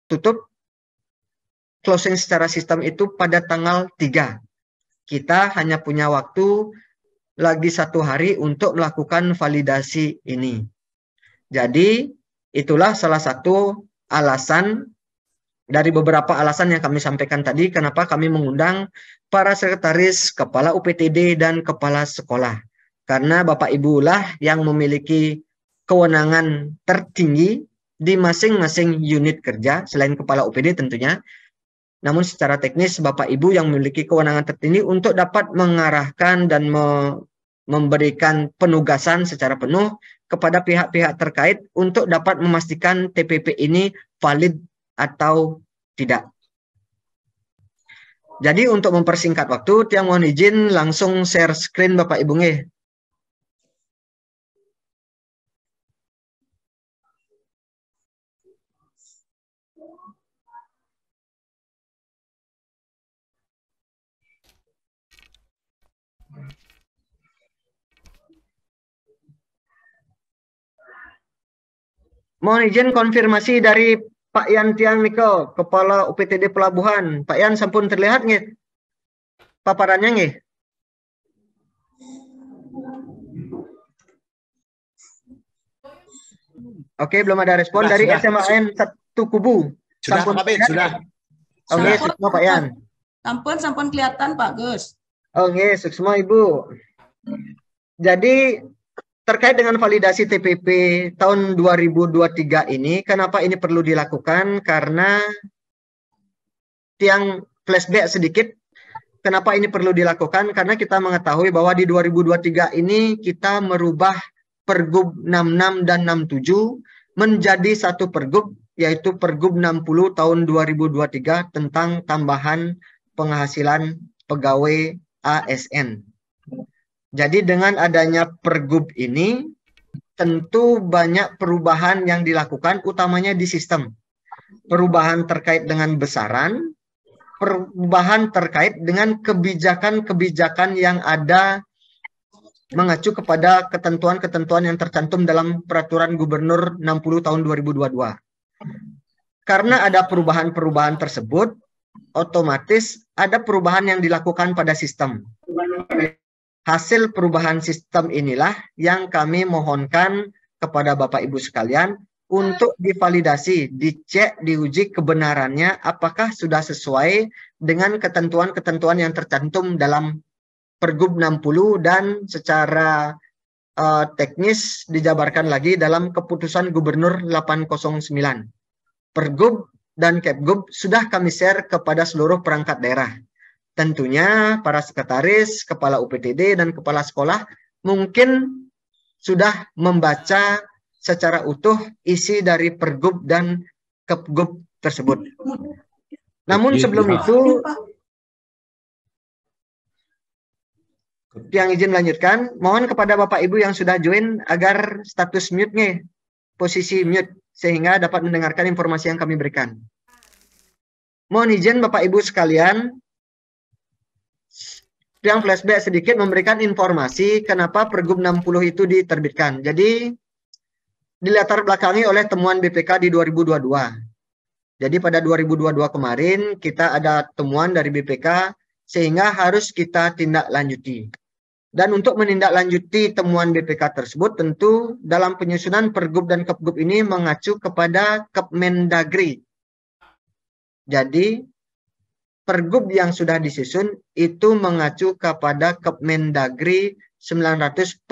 tutup closing secara sistem itu pada tanggal 3. Kita hanya punya waktu lagi 1 hari untuk melakukan validasi ini. Jadi itulah salah satu alasan dari beberapa alasan yang kami sampaikan tadi, kenapa kami mengundang para sekretaris, kepala UPTD, dan kepala sekolah. Karena Bapak Ibu lah yang memiliki kewenangan tertinggi di masing-masing unit kerja, selain kepala UPD tentunya. Namun secara teknis Bapak Ibu yang memiliki kewenangan tertinggi untuk dapat mengarahkan dan memberikan penugasan secara penuh kepada pihak-pihak terkait untuk dapat memastikan TPP ini valid atau tidak. Jadi untuk mempersingkat waktu, Tiang mohon izin langsung share screen Bapak Ibu nggih. Mohon izin konfirmasi dari Pak Yan Tiang Niko, Kepala UPTD Pelabuhan. Pak Yan sampun terlihat nggih paparannya nggih? Oke, belum ada respon dari SMAN 1 Kubu. Sudah, Sampun Pak Bin, sudah. Oke, semua Pak Yan. Sampun kelihatan Pak Gus. Oke, semua Ibu. Jadi terkait dengan validasi TPP tahun 2023 ini, kenapa ini perlu dilakukan? Karena Tiang flashback sedikit, kenapa ini perlu dilakukan? Karena kita mengetahui bahwa di 2023 ini kita merubah Pergub 66 dan 67 menjadi satu pergub, yaitu Pergub 60 tahun 2023 tentang tambahan penghasilan pegawai ASN. Jadi dengan adanya pergub ini, tentu banyak perubahan yang dilakukan, utamanya di sistem. Perubahan terkait dengan besaran, perubahan terkait dengan kebijakan-kebijakan yang ada mengacu kepada ketentuan-ketentuan yang tercantum dalam Peraturan Gubernur 60 tahun 2022. Karena ada perubahan-perubahan tersebut, otomatis ada perubahan yang dilakukan pada sistem. Hasil perubahan sistem inilah yang kami mohonkan kepada Bapak Ibu sekalian untuk divalidasi, dicek, diuji kebenarannya apakah sudah sesuai dengan ketentuan-ketentuan yang tercantum dalam Pergub 60 dan secara teknis dijabarkan lagi dalam Keputusan Gubernur 809. Pergub dan Kepgub sudah kami share kepada seluruh perangkat daerah. Tentunya para sekretaris, kepala UPTD, dan kepala sekolah mungkin sudah membaca secara utuh isi dari Pergub dan Kepgub tersebut. Namun sebelum itu, yang izin lanjutkan, mohon kepada Bapak Ibu yang sudah join agar status mute-nya, posisi mute, sehingga dapat mendengarkan informasi yang kami berikan. Mohon izin Bapak Ibu sekalian, yang flashback sedikit memberikan informasi kenapa Pergub 60 itu diterbitkan. Jadi dilatar belakangi oleh temuan BPK di 2022. Jadi pada 2022 kemarin kita ada temuan dari BPK sehingga harus kita tindak lanjuti. Dan untuk menindaklanjuti temuan BPK tersebut tentu dalam penyusunan Pergub dan Kepgub ini mengacu kepada Kepmendagri. Jadi Pergub yang sudah disusun itu mengacu kepada Kepmendagri 904.700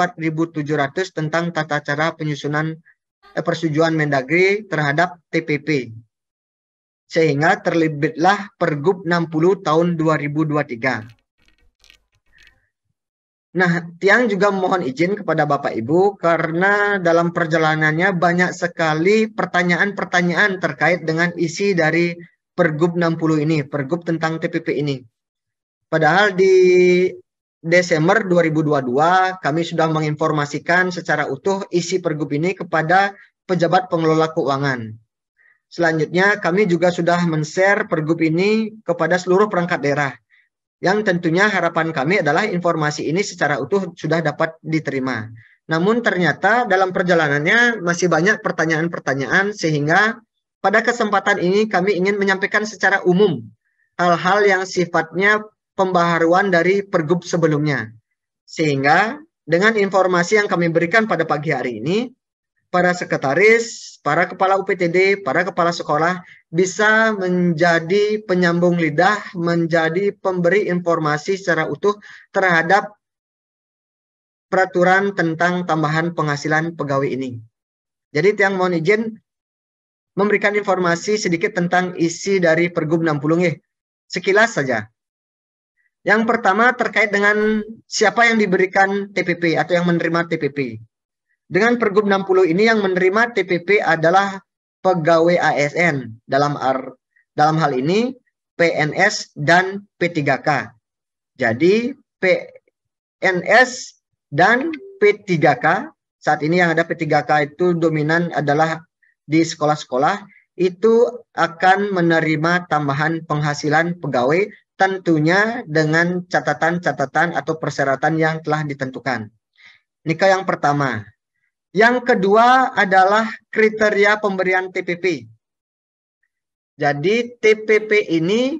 tentang tata cara penyusunan persetujuan Mendagri terhadap TPP. Sehingga terbitlah Pergub 60 tahun 2023. Nah, Tiang juga mohon izin kepada Bapak Ibu karena dalam perjalanannya banyak sekali pertanyaan-pertanyaan terkait dengan isi dari Pergub 60 ini, Pergub tentang TPP ini. Padahal di Desember 2022 kami sudah menginformasikan secara utuh isi Pergub ini kepada pejabat pengelola keuangan. Selanjutnya kami juga sudah men-share Pergub ini kepada seluruh perangkat daerah. Yang tentunya harapan kami adalah informasi ini secara utuh sudah dapat diterima. Namun ternyata dalam perjalanannya masih banyak pertanyaan-pertanyaan sehingga pada kesempatan ini kami ingin menyampaikan secara umum hal-hal yang sifatnya pembaharuan dari pergub sebelumnya. Sehingga dengan informasi yang kami berikan pada pagi hari ini, para sekretaris, para kepala UPTD, para kepala sekolah bisa menjadi penyambung lidah, menjadi pemberi informasi secara utuh terhadap peraturan tentang tambahan penghasilan pegawai ini. Jadi Tiang mohon izin memberikan informasi sedikit tentang isi dari Pergub 60 sekilas saja. Yang pertama terkait dengan siapa yang diberikan TPP atau yang menerima TPP. Dengan Pergub 60 ini yang menerima TPP adalah pegawai ASN, dalam hal ini PNS dan P3K. Jadi PNS dan P3K, saat ini yang ada P3K itu dominan adalah di sekolah-sekolah, itu akan menerima tambahan penghasilan pegawai tentunya dengan catatan-catatan atau persyaratan yang telah ditentukan. Ini yang pertama. Yang kedua adalah kriteria pemberian TPP. Jadi TPP ini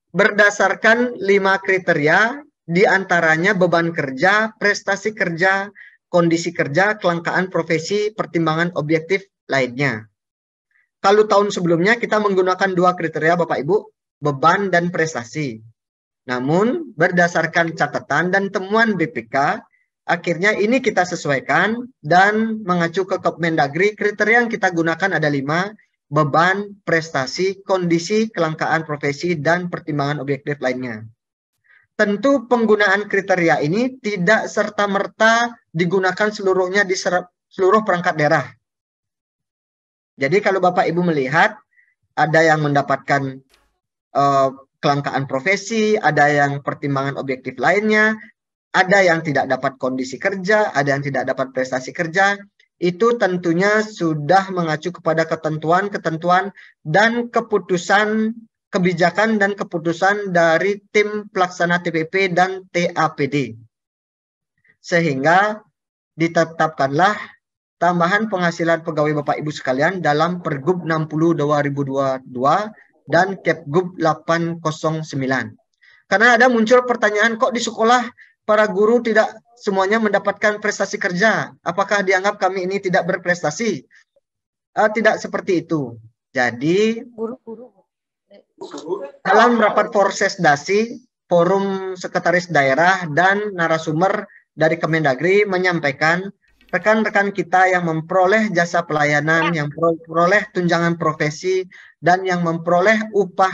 berdasarkan 5 kriteria, diantaranya beban kerja, prestasi kerja, kondisi kerja, kelangkaan profesi, pertimbangan objektif lainnya. Kalau tahun sebelumnya kita menggunakan 2 kriteria Bapak Ibu, beban dan prestasi. Namun berdasarkan catatan dan temuan BPK, akhirnya ini kita sesuaikan dan mengacu ke Kemendagri, kriteria yang kita gunakan ada 5, beban, prestasi, kondisi, kelangkaan profesi, dan pertimbangan objektif lainnya. Tentu penggunaan kriteria ini tidak serta-merta digunakan seluruhnya di seluruh perangkat daerah. Jadi kalau Bapak Ibu melihat, ada yang mendapatkan kelangkaan profesi, ada yang pertimbangan objektif lainnya, ada yang tidak dapat kondisi kerja, ada yang tidak dapat prestasi kerja, itu tentunya sudah mengacu kepada ketentuan-ketentuan dan keputusan kebijakan dan keputusan dari tim pelaksana TPP dan TAPD. Sehingga ditetapkanlah tambahan penghasilan pegawai Bapak Ibu sekalian dalam Pergub 60 2022 dan Kepgub 809. Karena ada muncul pertanyaan, kok di sekolah para guru tidak semuanya mendapatkan prestasi kerja? Apakah dianggap kami ini tidak berprestasi? Tidak seperti itu. Jadi, dalam rapat Forsesdasi, Forum Sekretaris Daerah dan narasumber dari Kemendagri menyampaikan rekan-rekan kita yang memperoleh jasa pelayanan, yang memperoleh tunjangan profesi, dan yang memperoleh upah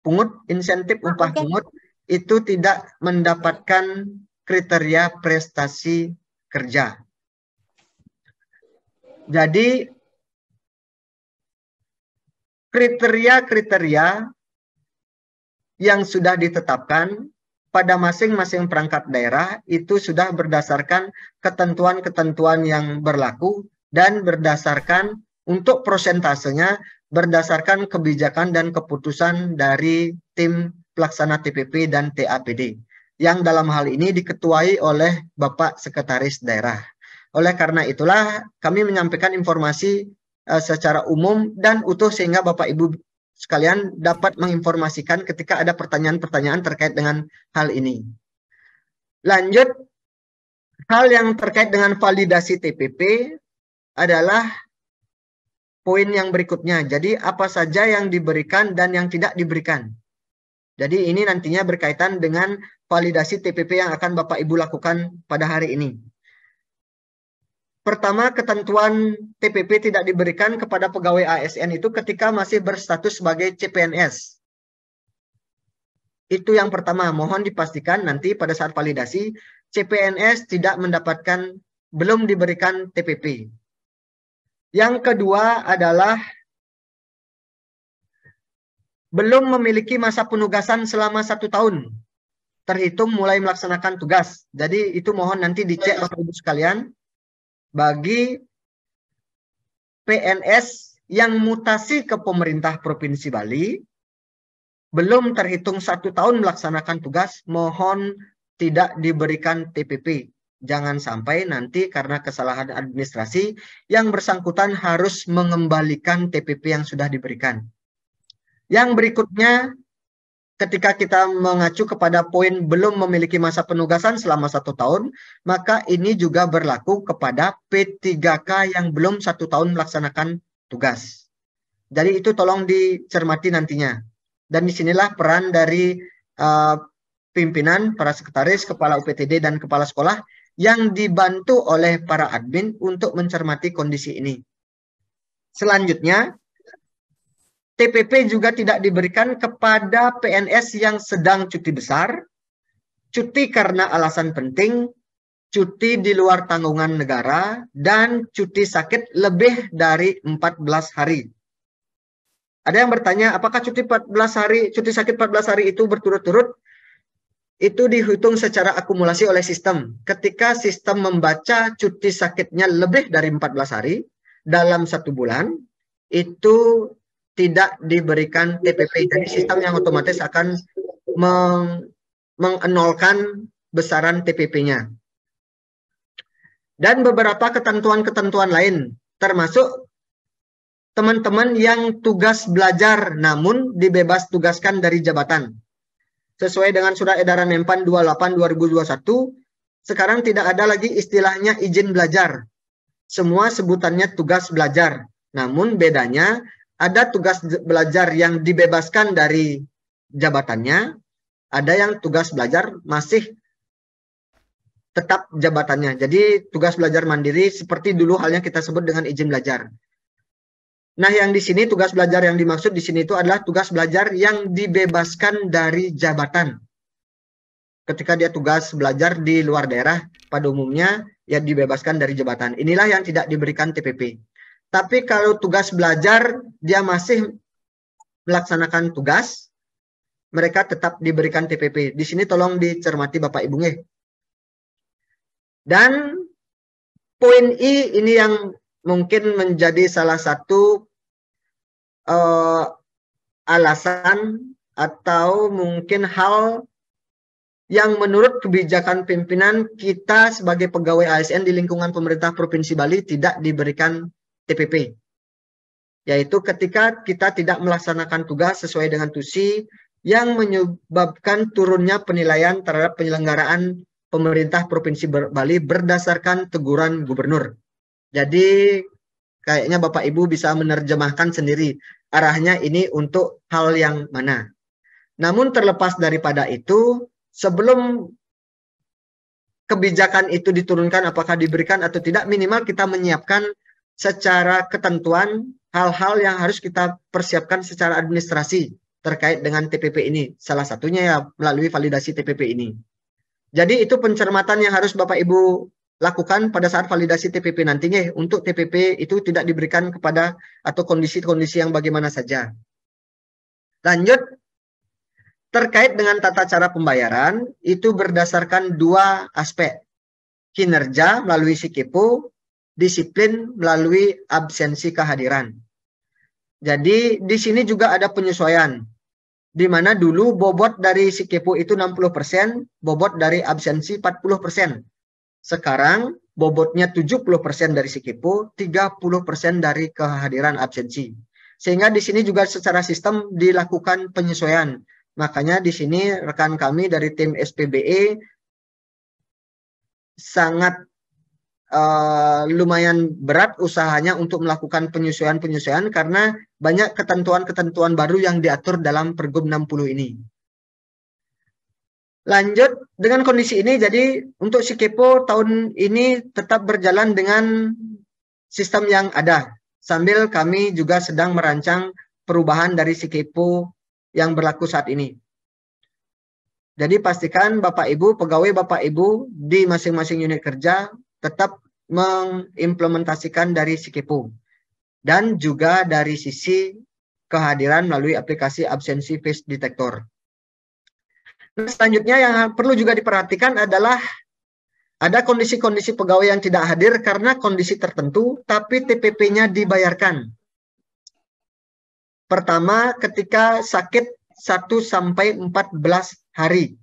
pungut, insentif upah pungut, itu tidak mendapatkan kriteria prestasi kerja. Jadi kriteria-kriteria yang sudah ditetapkan pada masing-masing perangkat daerah itu sudah berdasarkan ketentuan-ketentuan yang berlaku dan berdasarkan untuk prosentasenya berdasarkan kebijakan dan keputusan dari tim pelaksana TPP dan TAPD, yang dalam hal ini diketuai oleh Bapak Sekretaris Daerah. Oleh karena itulah kami menyampaikan informasi secara umum dan utuh sehingga Bapak Ibu sekalian dapat menginformasikan ketika ada pertanyaan-pertanyaan terkait dengan hal ini. Lanjut, hal yang terkait dengan validasi TPP adalah poin yang berikutnya. Jadi apa saja yang diberikan dan yang tidak diberikan. Jadi ini nantinya berkaitan dengan validasi TPP yang akan Bapak Ibu lakukan pada hari ini. Pertama, ketentuan TPP tidak diberikan kepada pegawai ASN itu ketika masih berstatus sebagai CPNS. Itu yang pertama, mohon dipastikan nanti pada saat validasi, CPNS tidak mendapatkan, belum diberikan TPP. Yang kedua adalah belum memiliki masa penugasan selama 1 tahun terhitung mulai melaksanakan tugas. Jadi itu mohon nanti dicek Bapak Ibu sekalian. Bagi PNS yang mutasi ke pemerintah Provinsi Bali belum terhitung 1 tahun melaksanakan tugas, mohon tidak diberikan TPP. Jangan sampai nanti karena kesalahan administrasi yang bersangkutan harus mengembalikan TPP yang sudah diberikan. Yang berikutnya, ketika kita mengacu kepada poin belum memiliki masa penugasan selama 1 tahun, maka ini juga berlaku kepada P3K yang belum 1 tahun melaksanakan tugas. Jadi itu tolong dicermati nantinya. Dan disinilah peran dari pimpinan, para sekretaris, kepala UPTD, dan kepala sekolah yang dibantu oleh para admin untuk mencermati kondisi ini. Selanjutnya, TPP juga tidak diberikan kepada PNS yang sedang cuti besar, cuti karena alasan penting, cuti di luar tanggungan negara, dan cuti sakit lebih dari 14 hari. Ada yang bertanya, apakah cuti sakit 14 hari itu berturut-turut? Itu dihitung secara akumulasi oleh sistem. Ketika sistem membaca cuti sakitnya lebih dari 14 hari dalam 1 bulan, itu tidak diberikan TPP. Jadi sistem yang otomatis akan mengenolkan besaran TPP-nya. Dan beberapa ketentuan-ketentuan lain, termasuk teman-teman yang tugas belajar namun dibebas tugaskan dari jabatan. Sesuai dengan Surat Edaran Menpan 28/2021, sekarang tidak ada lagi istilahnya izin belajar. Semua sebutannya tugas belajar. Namun bedanya, ada tugas belajar yang dibebaskan dari jabatannya, ada yang tugas belajar masih tetap jabatannya. Jadi tugas belajar mandiri seperti dulu halnya kita sebut dengan izin belajar. Nah, yang di sini tugas belajar yang dimaksud di sini itu adalah tugas belajar yang dibebaskan dari jabatan. Ketika dia tugas belajar di luar daerah, pada umumnya ya dibebaskan dari jabatan. Inilah yang tidak diberikan TPP. Tapi kalau tugas belajar dia masih melaksanakan tugas, mereka tetap diberikan TPP. Di sini tolong dicermati Bapak Ibu nggih. Dan poin I ini yang mungkin menjadi salah satu alasan atau mungkin hal yang menurut kebijakan pimpinan kita sebagai pegawai ASN di lingkungan pemerintah Provinsi Bali tidak diberikan TPP. Yaitu ketika kita tidak melaksanakan tugas sesuai dengan tusi yang menyebabkan turunnya penilaian terhadap penyelenggaraan pemerintah Provinsi Bali berdasarkan teguran gubernur. Jadi kayaknya Bapak Ibu bisa menerjemahkan sendiri arahnya ini untuk hal yang mana. Namun terlepas daripada itu, sebelum kebijakan itu diturunkan apakah diberikan atau tidak, minimal kita menyiapkan secara ketentuan hal-hal yang harus kita persiapkan secara administrasi terkait dengan TPP ini. Salah satunya ya melalui validasi TPP ini. Jadi itu pencermatan yang harus Bapak Ibu lakukan pada saat validasi TPP nantinya. Untuk TPP itu tidak diberikan kepada atau kondisi-kondisi yang bagaimana saja. Lanjut, terkait dengan tata cara pembayaran, itu berdasarkan 2 aspek. Kinerja melalui SIKEPO, disiplin melalui absensi kehadiran. Jadi di sini juga ada penyesuaian. Di mana dulu bobot dari SIKEPO itu 60%, bobot dari absensi 40%. Sekarang bobotnya 70% dari SIKEPO, 30% dari kehadiran absensi. Sehingga di sini juga secara sistem dilakukan penyesuaian. Makanya di sini rekan kami dari tim SPBE sangat lumayan berat usahanya untuk melakukan penyesuaian-penyesuaian karena banyak ketentuan-ketentuan baru yang diatur dalam Pergub 60 ini. Lanjut, dengan kondisi ini, jadi untuk SIKEPO tahun ini tetap berjalan dengan sistem yang ada. Sambil kami juga sedang merancang perubahan dari SIKEPO yang berlaku saat ini. Jadi pastikan Bapak Ibu, pegawai Bapak Ibu di masing-masing unit kerja tetap mengimplementasikan dari SIKEPO. Dan juga dari sisi kehadiran melalui aplikasi absensi face detector. Nah, selanjutnya yang perlu juga diperhatikan adalah ada kondisi-kondisi pegawai yang tidak hadir karena kondisi tertentu, tapi TPP-nya dibayarkan. Pertama, ketika sakit 1 sampai 14 hari.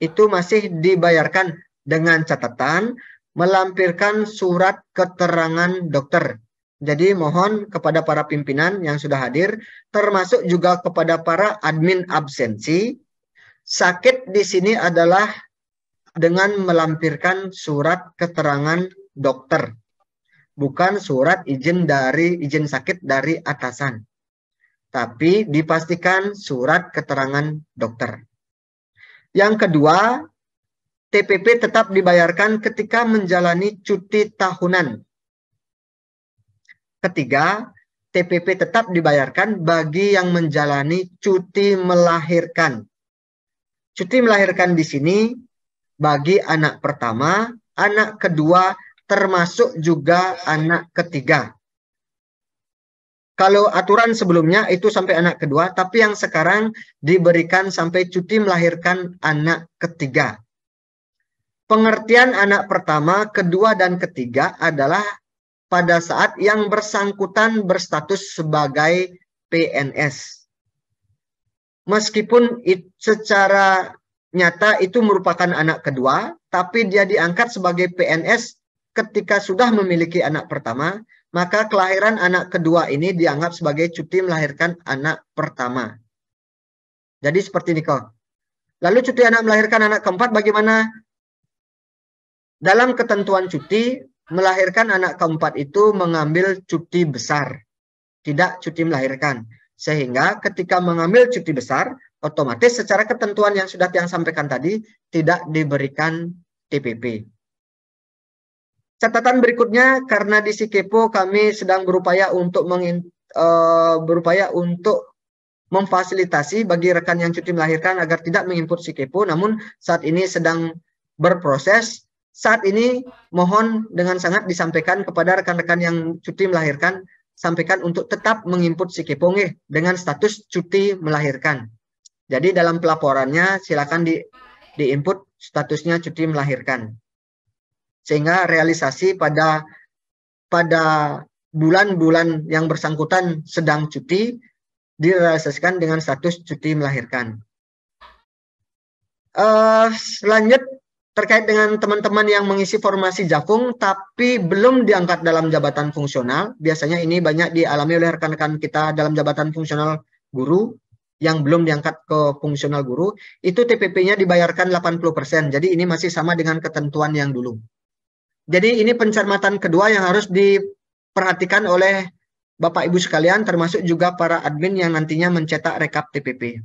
Itu masih dibayarkan. dengan catatan melampirkan surat keterangan dokter. Jadi mohon kepada para pimpinan yang sudah hadir, termasuk juga kepada para admin absensi, sakit di sini adalah dengan melampirkan surat keterangan dokter, bukan surat izin sakit dari atasan. Tapi dipastikan surat keterangan dokter. Yang kedua, TPP tetap dibayarkan ketika menjalani cuti tahunan. Ketiga, TPP tetap dibayarkan bagi yang menjalani cuti melahirkan. Cuti melahirkan di sini bagi anak pertama, anak kedua, termasuk juga anak ketiga. Kalau aturan sebelumnya itu sampai anak kedua, tapi yang sekarang diberikan sampai cuti melahirkan anak ketiga. Pengertian anak pertama, kedua, dan ketiga adalah pada saat yang bersangkutan berstatus sebagai PNS. Meskipun secara nyata itu merupakan anak kedua, tapi dia diangkat sebagai PNS ketika sudah memiliki anak pertama, maka kelahiran anak kedua ini dianggap sebagai cuti melahirkan anak pertama. Jadi seperti ini kok. Lalu cuti anak melahirkan anak keempat bagaimana? Dalam ketentuan cuti, melahirkan anak keempat itu mengambil cuti besar, tidak cuti melahirkan. Sehingga ketika mengambil cuti besar, otomatis secara ketentuan yang sudah yang sampaikan tadi, tidak diberikan TPP. Catatan berikutnya, karena di Sikepo kami sedang berupaya untuk memfasilitasi bagi rekan yang cuti melahirkan agar tidak menginput Sikepo, namun saat ini sedang berproses. Saat ini mohon dengan sangat disampaikan kepada rekan-rekan yang cuti melahirkan, sampaikan untuk tetap menginput Sikepo dengan status cuti melahirkan. Jadi dalam pelaporannya silakan diinput statusnya cuti melahirkan. Sehingga realisasi pada bulan-bulan yang bersangkutan sedang cuti direalisasikan dengan status cuti melahirkan. Selanjut terkait dengan teman-teman yang mengisi formasi Jakung tapi belum diangkat dalam jabatan fungsional, biasanya ini banyak dialami oleh rekan-rekan kita dalam jabatan fungsional guru yang belum diangkat ke fungsional guru, itu TPP-nya dibayarkan 80%. Jadi ini masih sama dengan ketentuan yang dulu. Jadi ini pencermatan kedua yang harus diperhatikan oleh Bapak Ibu sekalian, termasuk juga para admin yang nantinya mencetak rekap TPP.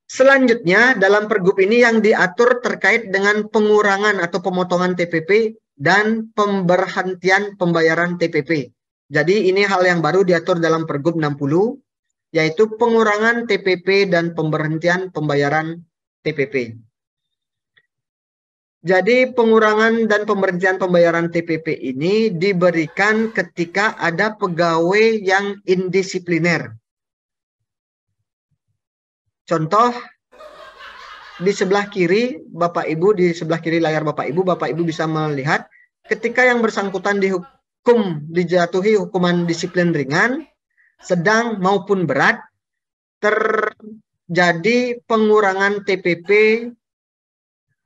Selanjutnya dalam pergub ini yang diatur terkait dengan pengurangan atau pemotongan TPP dan pemberhentian pembayaran TPP. Jadi ini hal yang baru diatur dalam pergub 60, yaitu pengurangan TPP dan pemberhentian pembayaran TPP. Jadi pengurangan dan pemberhentian pembayaran TPP ini diberikan ketika ada pegawai yang indisipliner. Contoh, di sebelah kiri Bapak Ibu, di sebelah kiri layar Bapak Ibu bisa melihat ketika yang bersangkutan dijatuhi hukuman disiplin ringan, sedang maupun berat, terjadi pengurangan TPP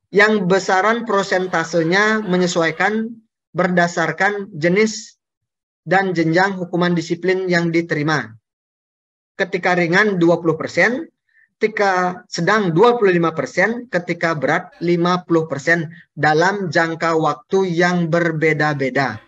yang besaran prosentasenya menyesuaikan berdasarkan jenis dan jenjang hukuman disiplin yang diterima. Ketika ringan 20%, ketika sedang 25%, ketika berat 50% dalam jangka waktu yang berbeda-beda.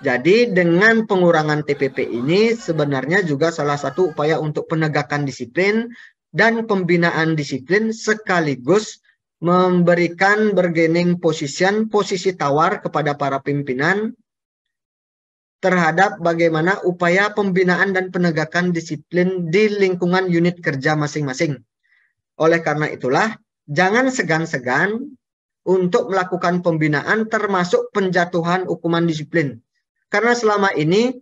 Jadi dengan pengurangan TPP ini sebenarnya juga salah satu upaya untuk penegakan disiplin dan pembinaan disiplin sekaligus memberikan bargaining position, posisi tawar kepada para pimpinan terhadap bagaimana upaya pembinaan dan penegakan disiplin di lingkungan unit kerja masing-masing. Oleh karena itulah, jangan segan-segan untuk melakukan pembinaan termasuk penjatuhan hukuman disiplin. Karena selama ini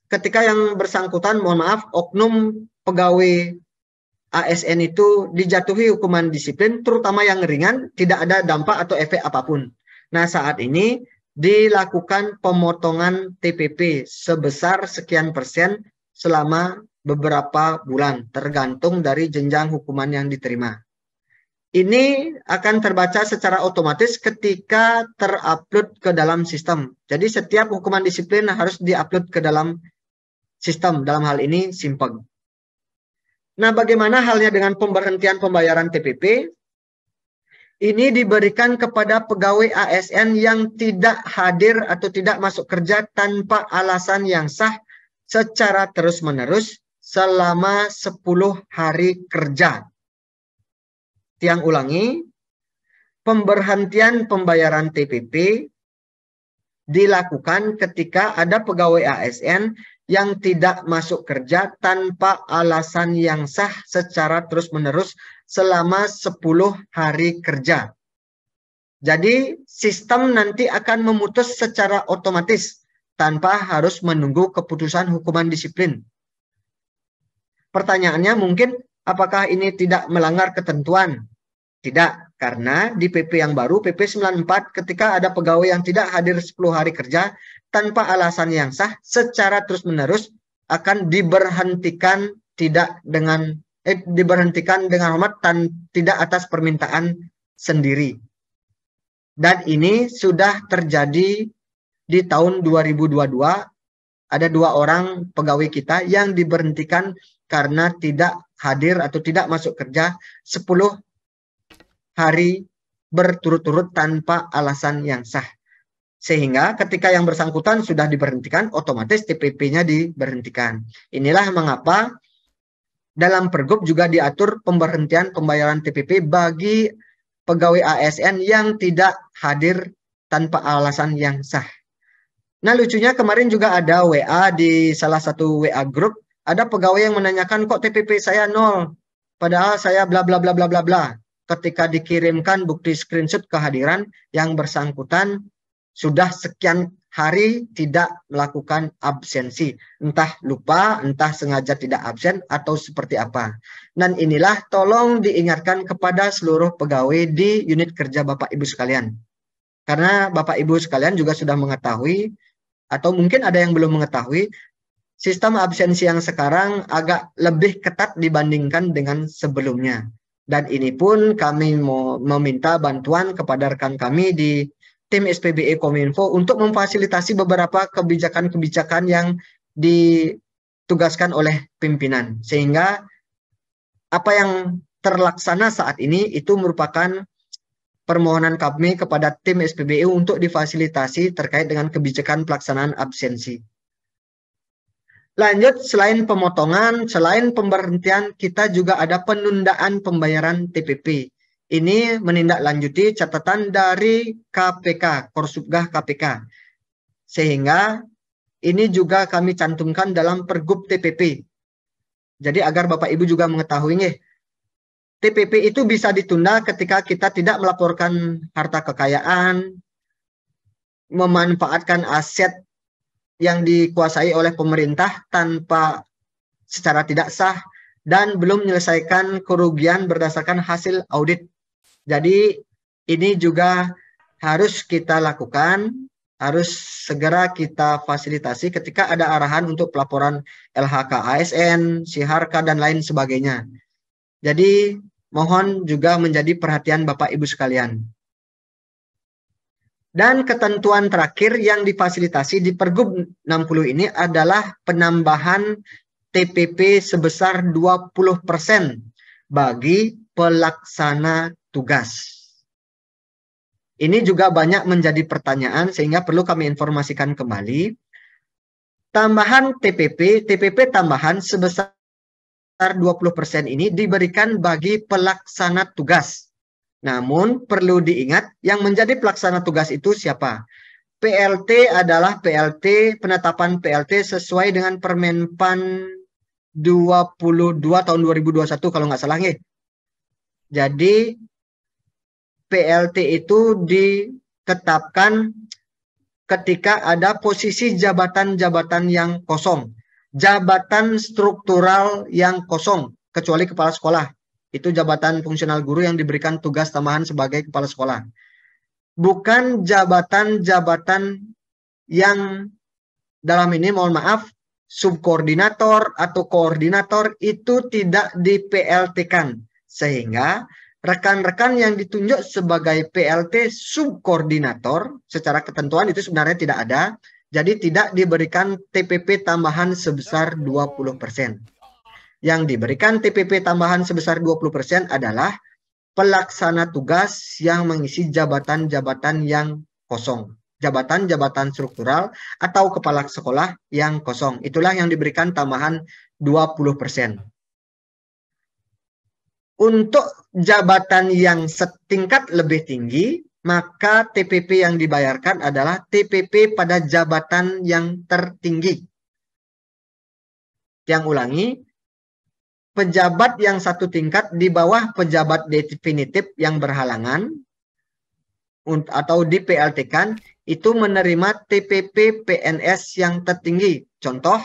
ketika yang bersangkutan, mohon maaf, oknum pegawai ASN itu dijatuhi hukuman disiplin, terutama yang ringan, tidak ada dampak atau efek apapun. Nah, saat ini dilakukan pemotongan TPP sebesar sekian persen selama beberapa bulan, tergantung dari jenjang hukuman yang diterima. ini akan terbaca secara otomatis ketika terupload ke dalam sistem. Jadi setiap hukuman disiplin harus diupload ke dalam sistem, dalam hal ini Simpeg. Nah, bagaimana halnya dengan pemberhentian pembayaran TPP? Ini diberikan kepada pegawai ASN yang tidak hadir atau tidak masuk kerja tanpa alasan yang sah secara terus-menerus selama 10 hari kerja. Tiang ulangi, pemberhentian pembayaran TPP dilakukan ketika ada pegawai ASN yang tidak masuk kerja tanpa alasan yang sah secara terus-menerus selama 10 hari kerja. Jadi sistem nanti akan memutus secara otomatis tanpa harus menunggu keputusan hukuman disiplin. Pertanyaannya mungkin apakah ini tidak melanggar ketentuan? Tidak, karena di PP yang baru, PP 94, ketika ada pegawai yang tidak hadir 10 hari kerja tanpa alasan yang sah secara terus-menerus akan diberhentikan diberhentikan dengan hormat tidak atas permintaan sendiri. Dan ini sudah terjadi di tahun 2022. Ada 2 orang pegawai kita yang diberhentikan karena tidak hadir atau tidak masuk kerja 10 hari berturut-turut tanpa alasan yang sah. Sehingga ketika yang bersangkutan sudah diberhentikan, otomatis TPP-nya diberhentikan. Inilah mengapa dalam Pergub juga diatur pemberhentian pembayaran TPP bagi pegawai ASN yang tidak hadir tanpa alasan yang sah. Nah, lucunya kemarin juga ada WA di salah satu WA grup, ada pegawai yang menanyakan kok TPP saya 0, padahal saya bla bla bla bla bla bla. Ketika dikirimkan bukti screenshot kehadiran, yang bersangkutan sudah sekian hari tidak melakukan absensi. Entah lupa, entah sengaja tidak absen, atau seperti apa. Dan inilah tolong diingatkan kepada seluruh pegawai di unit kerja Bapak Ibu sekalian. Karena Bapak Ibu sekalian juga sudah mengetahui, atau mungkin ada yang belum mengetahui, sistem absensi yang sekarang agak lebih ketat dibandingkan dengan sebelumnya. Dan ini pun kami mau meminta bantuan kepada rekan kami di tim SPBE Kominfo untuk memfasilitasi beberapa kebijakan-kebijakan yang ditugaskan oleh pimpinan. Sehingga apa yang terlaksana saat ini itu merupakan permohonan kami kepada tim SPBE untuk difasilitasi terkait dengan kebijakan pelaksanaan absensi. Lanjut, selain pemotongan, selain pemberhentian, kita juga ada penundaan pembayaran TPP. Ini menindaklanjuti catatan dari KPK, Korsubgah KPK. Sehingga ini juga kami cantumkan dalam Pergub TPP. Jadi agar Bapak Ibu juga mengetahui nih, TPP itu bisa ditunda ketika kita tidak melaporkan harta kekayaan, memanfaatkan aset yang dikuasai oleh pemerintah tanpa secara tidak sah, dan belum menyelesaikan kerugian berdasarkan hasil audit. Jadi ini juga harus kita lakukan, harus segera kita fasilitasi ketika ada arahan untuk pelaporan LHK ASN, Siharka, dan lain sebagainya. Jadi mohon juga menjadi perhatian Bapak Ibu sekalian. Dan ketentuan terakhir yang difasilitasi di Pergub 60 ini adalah penambahan TPP sebesar 20% bagi pelaksana tugas. Ini juga banyak menjadi pertanyaan sehingga perlu kami informasikan kembali. Tambahan TPP tambahan sebesar 20% ini diberikan bagi pelaksana tugas. Namun perlu diingat yang menjadi pelaksana tugas itu siapa? PLT adalah PLT, penetapan PLT sesuai dengan Permenpan 22 tahun 2021 kalau nggak salah ya. Jadi PLT itu ditetapkan ketika ada posisi jabatan-jabatan yang kosong, jabatan struktural yang kosong, kecuali kepala sekolah. Itu jabatan fungsional guru yang diberikan tugas tambahan sebagai kepala sekolah. Bukan jabatan-jabatan yang dalam ini mohon maaf, subkoordinator atau koordinator itu tidak di PLT-kan. Sehingga rekan-rekan yang ditunjuk sebagai PLT subkoordinator secara ketentuan itu sebenarnya tidak ada. Jadi tidak diberikan TPP tambahan sebesar 20%. Yang diberikan TPP tambahan sebesar 20% adalah pelaksana tugas yang mengisi jabatan-jabatan yang kosong. Jabatan-jabatan struktural atau kepala sekolah yang kosong. Itulah yang diberikan tambahan 20%. Untuk jabatan yang setingkat lebih tinggi, maka TPP yang dibayarkan adalah TPP pada jabatan yang tertinggi. Yang ulangi, pejabat yang satu tingkat di bawah pejabat definitif yang berhalangan atau di PLT-kan itu menerima TPP PNS yang tertinggi. Contoh,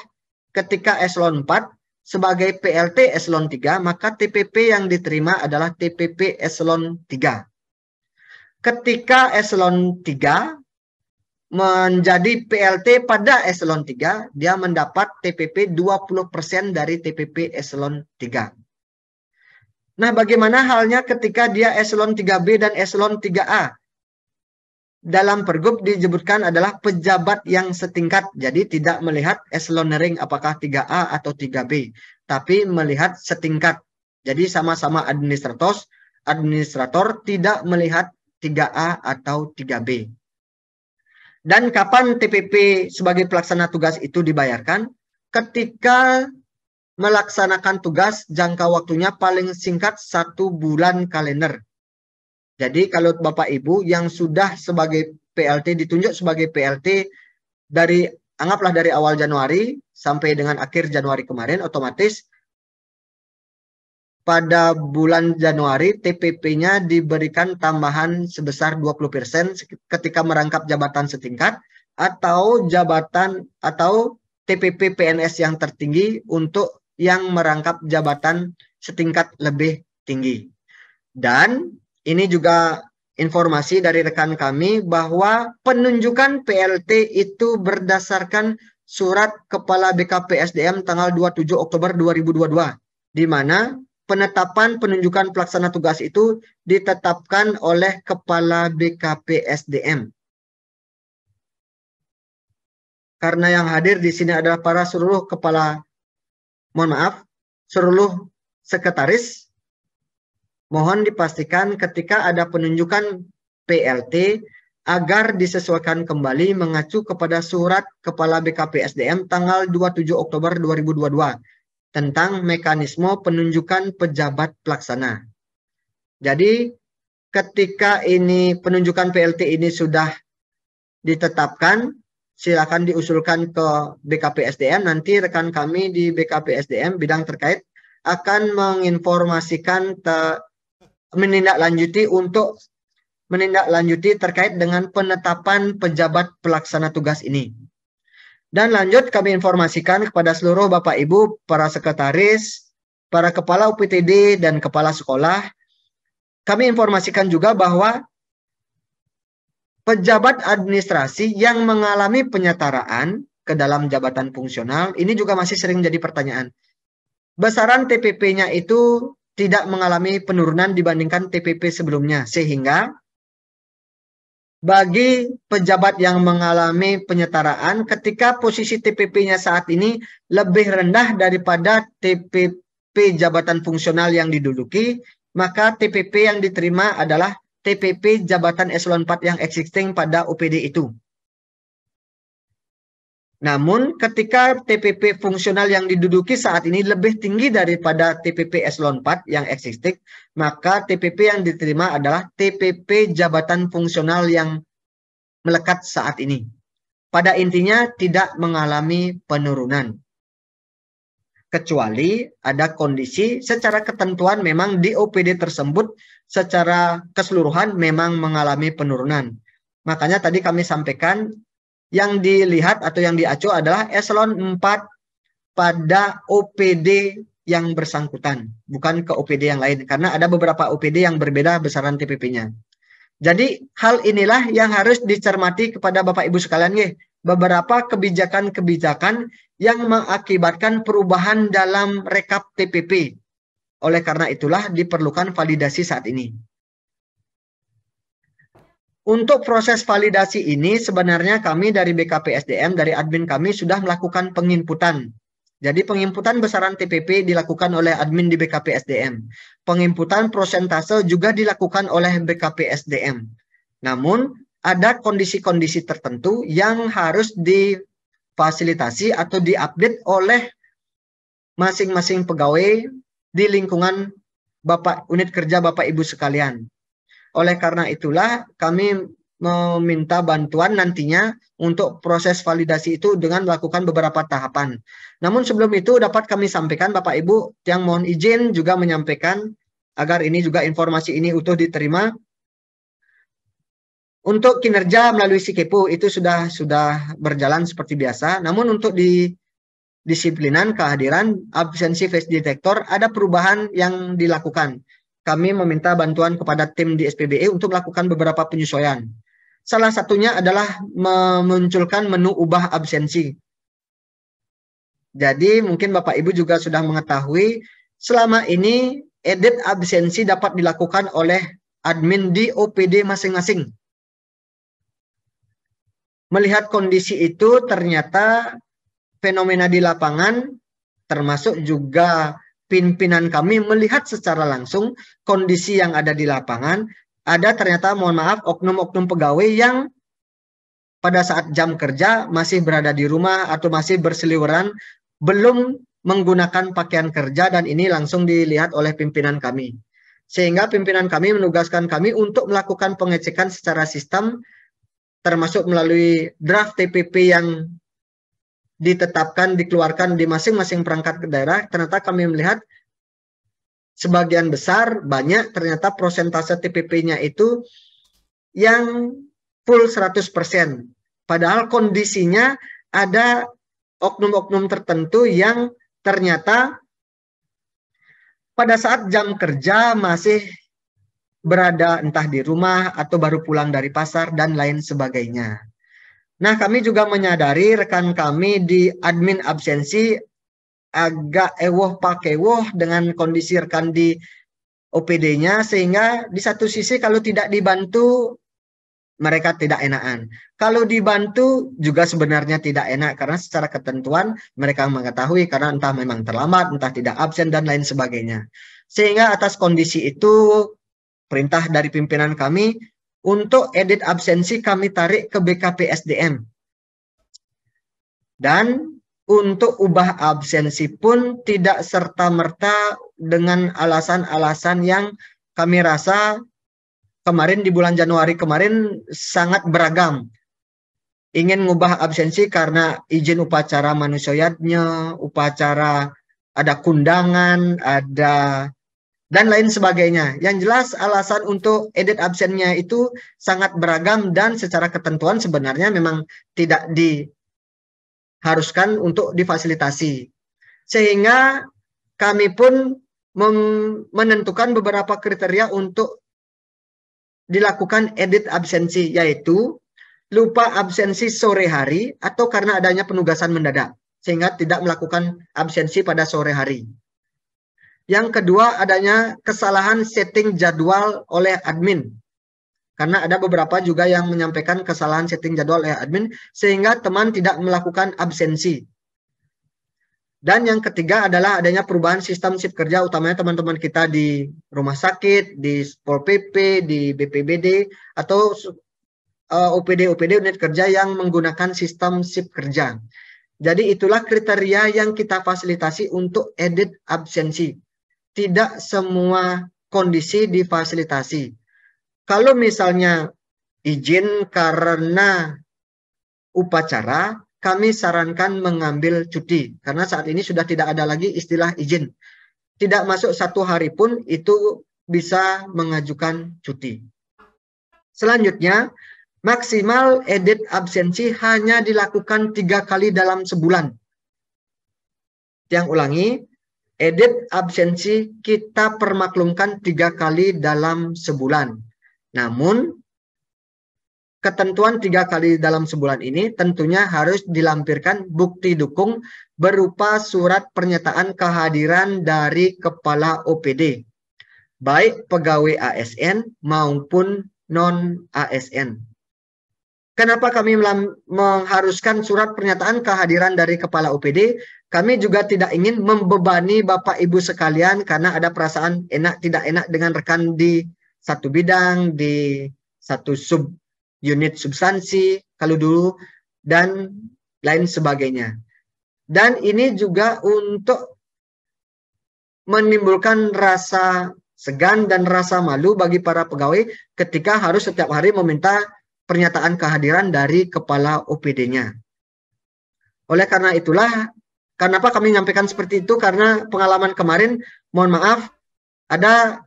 ketika eselon 4 sebagai PLT eselon 3, maka TPP yang diterima adalah TPP eselon 3. Ketika eselon 3 menjadi PLT pada eselon 3, dia mendapat TPP 20% dari TPP eselon 3. Nah, bagaimana halnya ketika dia eselon 3B dan eselon 3A? Dalam pergub disebutkan adalah pejabat yang setingkat. Jadi tidak melihat eselonering apakah 3A atau 3B, tapi melihat setingkat. Jadi sama-sama administrator tidak melihat 3A atau 3B. Dan kapan TPP sebagai pelaksana tugas itu dibayarkan? Ketika melaksanakan tugas jangka waktunya paling singkat 1 bulan kalender. Jadi kalau Bapak Ibu yang sudah sebagai PLT ditunjuk sebagai PLT dari anggaplah dari awal Januari sampai dengan akhir Januari kemarin, otomatis pada bulan Januari TPP-nya diberikan tambahan sebesar 20% ketika merangkap jabatan setingkat atau jabatan atau TPP PNS yang tertinggi untuk yang merangkap jabatan setingkat lebih tinggi. Dan ini juga informasi dari rekan kami bahwa penunjukan PLT itu berdasarkan surat Kepala BKPSDM tanggal 27 Oktober 2022, di mana penetapan penunjukan pelaksana tugas itu ditetapkan oleh Kepala BKPSDM. Karena yang hadir di sini adalah para seluruh seluruh sekretaris, mohon dipastikan ketika ada penunjukan PLT agar disesuaikan kembali mengacu kepada surat Kepala BKPSDM tanggal 27 Oktober 2022 tentang mekanisme penunjukan pejabat pelaksana. Jadi ketika ini penunjukan PLT ini sudah ditetapkan, silakan diusulkan ke BKPSDM. Nanti rekan kami di BKPSDM bidang terkait akan menginformasikan menindaklanjuti terkait dengan penetapan pejabat pelaksana tugas ini. Dan lanjut kami informasikan kepada seluruh Bapak Ibu, para sekretaris, para kepala UPTD dan kepala sekolah. Kami informasikan juga bahwa pejabat administrasi yang mengalami penyetaraan ke dalam jabatan fungsional ini juga masih sering jadi pertanyaan. Besaran TPP-nya itu tidak mengalami penurunan dibandingkan TPP sebelumnya, sehingga bagi pejabat yang mengalami penyetaraan ketika posisi TPP-nya saat ini lebih rendah daripada TPP jabatan fungsional yang diduduki, maka TPP yang diterima adalah TPP jabatan eselon 4 yang existing pada UPD itu. Namun ketika TPP fungsional yang diduduki saat ini lebih tinggi daripada TPP eselon 4 yang existing, maka TPP yang diterima adalah TPP jabatan fungsional yang melekat saat ini. Pada intinya tidak mengalami penurunan. Kecuali ada kondisi secara ketentuan memang di OPD tersebut secara keseluruhan memang mengalami penurunan. Makanya tadi kami sampaikan yang dilihat atau yang diacu adalah eselon 4 pada OPD yang bersangkutan, bukan ke OPD yang lain. Karena ada beberapa OPD yang berbeda besaran TPP-nya. Jadi hal inilah yang harus dicermati kepada Bapak Ibu sekalian ya. Beberapa kebijakan-kebijakan yang mengakibatkan perubahan dalam rekap TPP. Oleh karena itulah diperlukan validasi saat ini. Untuk proses validasi ini sebenarnya kami dari BKPSDM, dari admin kami sudah melakukan penginputan. Jadi penginputan besaran TPP dilakukan oleh admin di BKPSDM. Penginputan prosentase juga dilakukan oleh BKPSDM. Namun ada kondisi-kondisi tertentu yang harus difasilitasi atau diupdate oleh masing-masing pegawai di lingkungan Bapak unit kerja Bapak Ibu sekalian. Oleh karena itulah kami meminta bantuan nantinya untuk proses validasi itu dengan melakukan beberapa tahapan. Namun sebelum itu dapat kami sampaikan Bapak Ibu yang mohon izin juga menyampaikan agar ini juga informasi ini utuh diterima. Untuk kinerja melalui Sikepu itu sudah berjalan seperti biasa. Namun untuk di disiplinan kehadiran absensi face detector ada perubahan yang dilakukan. Kami meminta bantuan kepada tim di SPBE untuk melakukan beberapa penyesuaian. Salah satunya adalah memunculkan menu ubah absensi. Jadi mungkin Bapak Ibu juga sudah mengetahui selama ini edit absensi dapat dilakukan oleh admin di OPD masing-masing. Melihat kondisi itu ternyata fenomena di lapangan termasuk juga pimpinan kami melihat secara langsung kondisi yang ada di lapangan, ada ternyata mohon maaf oknum-oknum pegawai yang pada saat jam kerja masih berada di rumah atau masih berseliweran belum menggunakan pakaian kerja dan ini langsung dilihat oleh pimpinan kami. Sehingga pimpinan kami menugaskan kami untuk melakukan pengecekan secara sistem termasuk melalui draft TPP yang ditetapkan, dikeluarkan di masing-masing perangkat daerah, ternyata kami melihat sebagian besar, banyak ternyata prosentase TPP-nya itu yang full 100%. Padahal kondisinya ada oknum-oknum tertentu yang ternyata pada saat jam kerja masih berada entah di rumah atau baru pulang dari pasar dan lain sebagainya. Nah, kami juga menyadari rekan kami di admin absensi agak ewoh pakewoh dengan kondisi rekan di OPD-nya, sehingga di satu sisi kalau tidak dibantu mereka tidak enakan. Kalau dibantu juga sebenarnya tidak enak karena secara ketentuan mereka mengetahui karena entah memang terlambat, entah tidak absen dan lain sebagainya. Sehingga atas kondisi itu perintah dari pimpinan kami untuk edit absensi kami tarik ke BKPSDM. Dan untuk ubah absensi pun tidak serta-merta dengan alasan-alasan yang kami rasa kemarin di bulan Januari kemarin sangat beragam. Ingin ngubah absensi karena izin upacara manusiatnya, upacara ada kundangan, ada dan lain sebagainya. Yang jelas alasan untuk edit absennya itu sangat beragam dan secara ketentuan sebenarnya memang tidak diharuskan untuk difasilitasi. Sehingga kami pun menentukan beberapa kriteria untuk dilakukan edit absensi, yaitu lupa absensi sore hari atau karena adanya penugasan mendadak, sehingga tidak melakukan absensi pada sore hari. Yang kedua, adanya kesalahan setting jadwal oleh admin. Karena ada beberapa juga yang menyampaikan kesalahan setting jadwal oleh admin, sehingga teman tidak melakukan absensi. Dan yang ketiga adalah adanya perubahan sistem shift kerja, utamanya teman-teman kita di rumah sakit, di Pol PP, di BPBD, atau OPD unit kerja yang menggunakan sistem shift kerja. Jadi itulah kriteria yang kita fasilitasi untuk edit absensi. Tidak semua kondisi difasilitasi. Kalau misalnya izin karena upacara, kami sarankan mengambil cuti. Karena saat ini sudah tidak ada lagi istilah izin. Tidak masuk 1 hari pun itu bisa mengajukan cuti. Selanjutnya, maksimal edit absensi hanya dilakukan 3 kali dalam sebulan. Yang ulangi, edit absensi kita permaklumkan 3 kali dalam sebulan. Namun, ketentuan 3 kali dalam sebulan ini tentunya harus dilampirkan bukti dukung berupa surat pernyataan kehadiran dari kepala OPD, baik pegawai ASN maupun non-ASN. Kenapa kami mengharuskan surat pernyataan kehadiran dari kepala OPD? Kami juga tidak ingin membebani Bapak Ibu sekalian karena ada perasaan enak tidak enak dengan rekan di satu bidang, di satu sub unit substansi kalau dulu, dan lain sebagainya. Dan ini juga untuk menimbulkan rasa segan dan rasa malu bagi para pegawai ketika harus setiap hari meminta pernyataan kehadiran dari kepala OPD-nya. Oleh karena itulah, kenapa kami menyampaikan seperti itu? Karena pengalaman kemarin, mohon maaf, ada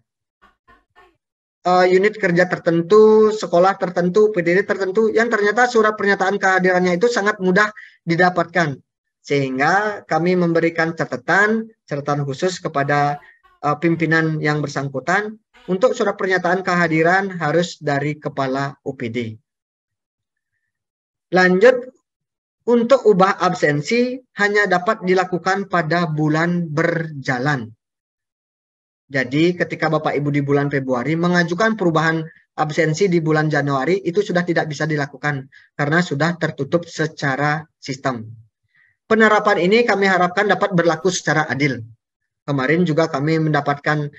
unit kerja tertentu, sekolah tertentu, PDD tertentu, yang ternyata surat pernyataan kehadirannya itu sangat mudah didapatkan. Sehingga kami memberikan catatan khusus kepada pimpinan yang bersangkutan untuk surat pernyataan kehadiran harus dari kepala OPD. Lanjut, untuk ubah absensi hanya dapat dilakukan pada bulan berjalan. Jadi ketika Bapak Ibu di bulan Februari mengajukan perubahan absensi di bulan Januari, itu sudah tidak bisa dilakukan karena sudah tertutup secara sistem. Penerapan ini kami harapkan dapat berlaku secara adil. Kemarin juga kami mendapatkan,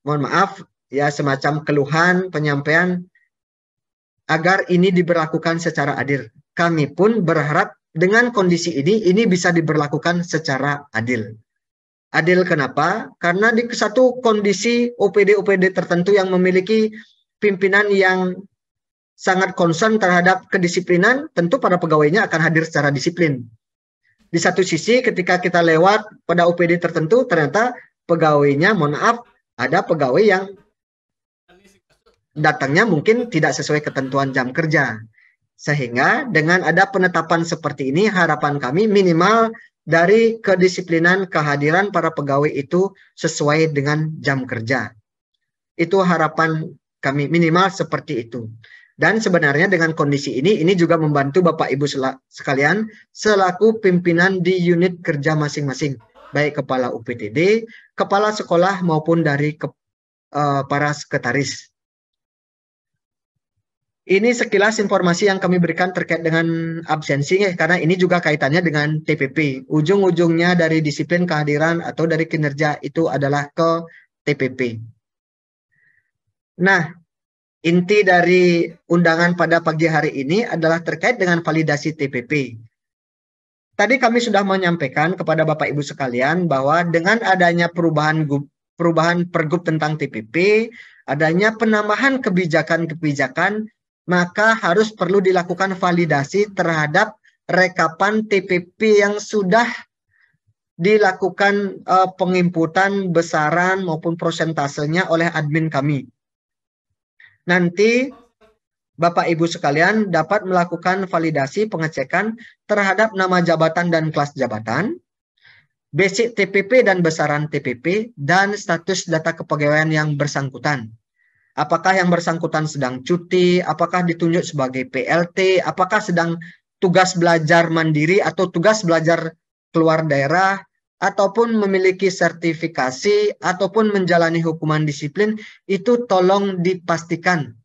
mohon maaf, ya semacam keluhan, penyampaian agar ini diberlakukan secara adil. Kami pun berharap dengan kondisi ini bisa diberlakukan secara adil. Adil kenapa? Karena di satu kondisi OPD-OPD tertentu yang memiliki pimpinan yang sangat concern terhadap kedisiplinan, tentu para pegawainya akan hadir secara disiplin. Di satu sisi ketika kita lewat pada OPD tertentu, ternyata pegawainya, mohon maaf, ada pegawai yang datangnya mungkin tidak sesuai ketentuan jam kerja. Sehingga dengan ada penetapan seperti ini, harapan kami minimal dari kedisiplinan kehadiran para pegawai itu sesuai dengan jam kerja. Itu harapan kami minimal seperti itu. Dan sebenarnya dengan kondisi ini juga membantu Bapak Ibu sekalian selaku pimpinan di unit kerja masing-masing, baik kepala UPTD, kepala sekolah maupun dari para sekretaris. Ini sekilas informasi yang kami berikan terkait dengan absensi, karena ini juga kaitannya dengan TPP. Ujung-ujungnya dari disiplin kehadiran atau dari kinerja itu adalah ke TPP. Nah, inti dari undangan pada pagi hari ini adalah terkait dengan validasi TPP. Tadi kami sudah menyampaikan kepada Bapak Ibu sekalian bahwa dengan adanya perubahan Pergub tentang TPP, adanya penambahan kebijakan-kebijakan, maka harus perlu dilakukan validasi terhadap rekapan TPP yang sudah dilakukan penginputan besaran maupun prosentasenya oleh admin kami. Nanti Bapak Ibu sekalian dapat melakukan validasi pengecekan terhadap nama jabatan dan kelas jabatan, basic TPP dan besaran TPP, dan status data kepegawaian yang bersangkutan. Apakah yang bersangkutan sedang cuti, apakah ditunjuk sebagai PLT, apakah sedang tugas belajar mandiri atau tugas belajar keluar daerah, ataupun memiliki sertifikasi, ataupun menjalani hukuman disiplin, itu tolong dipastikan.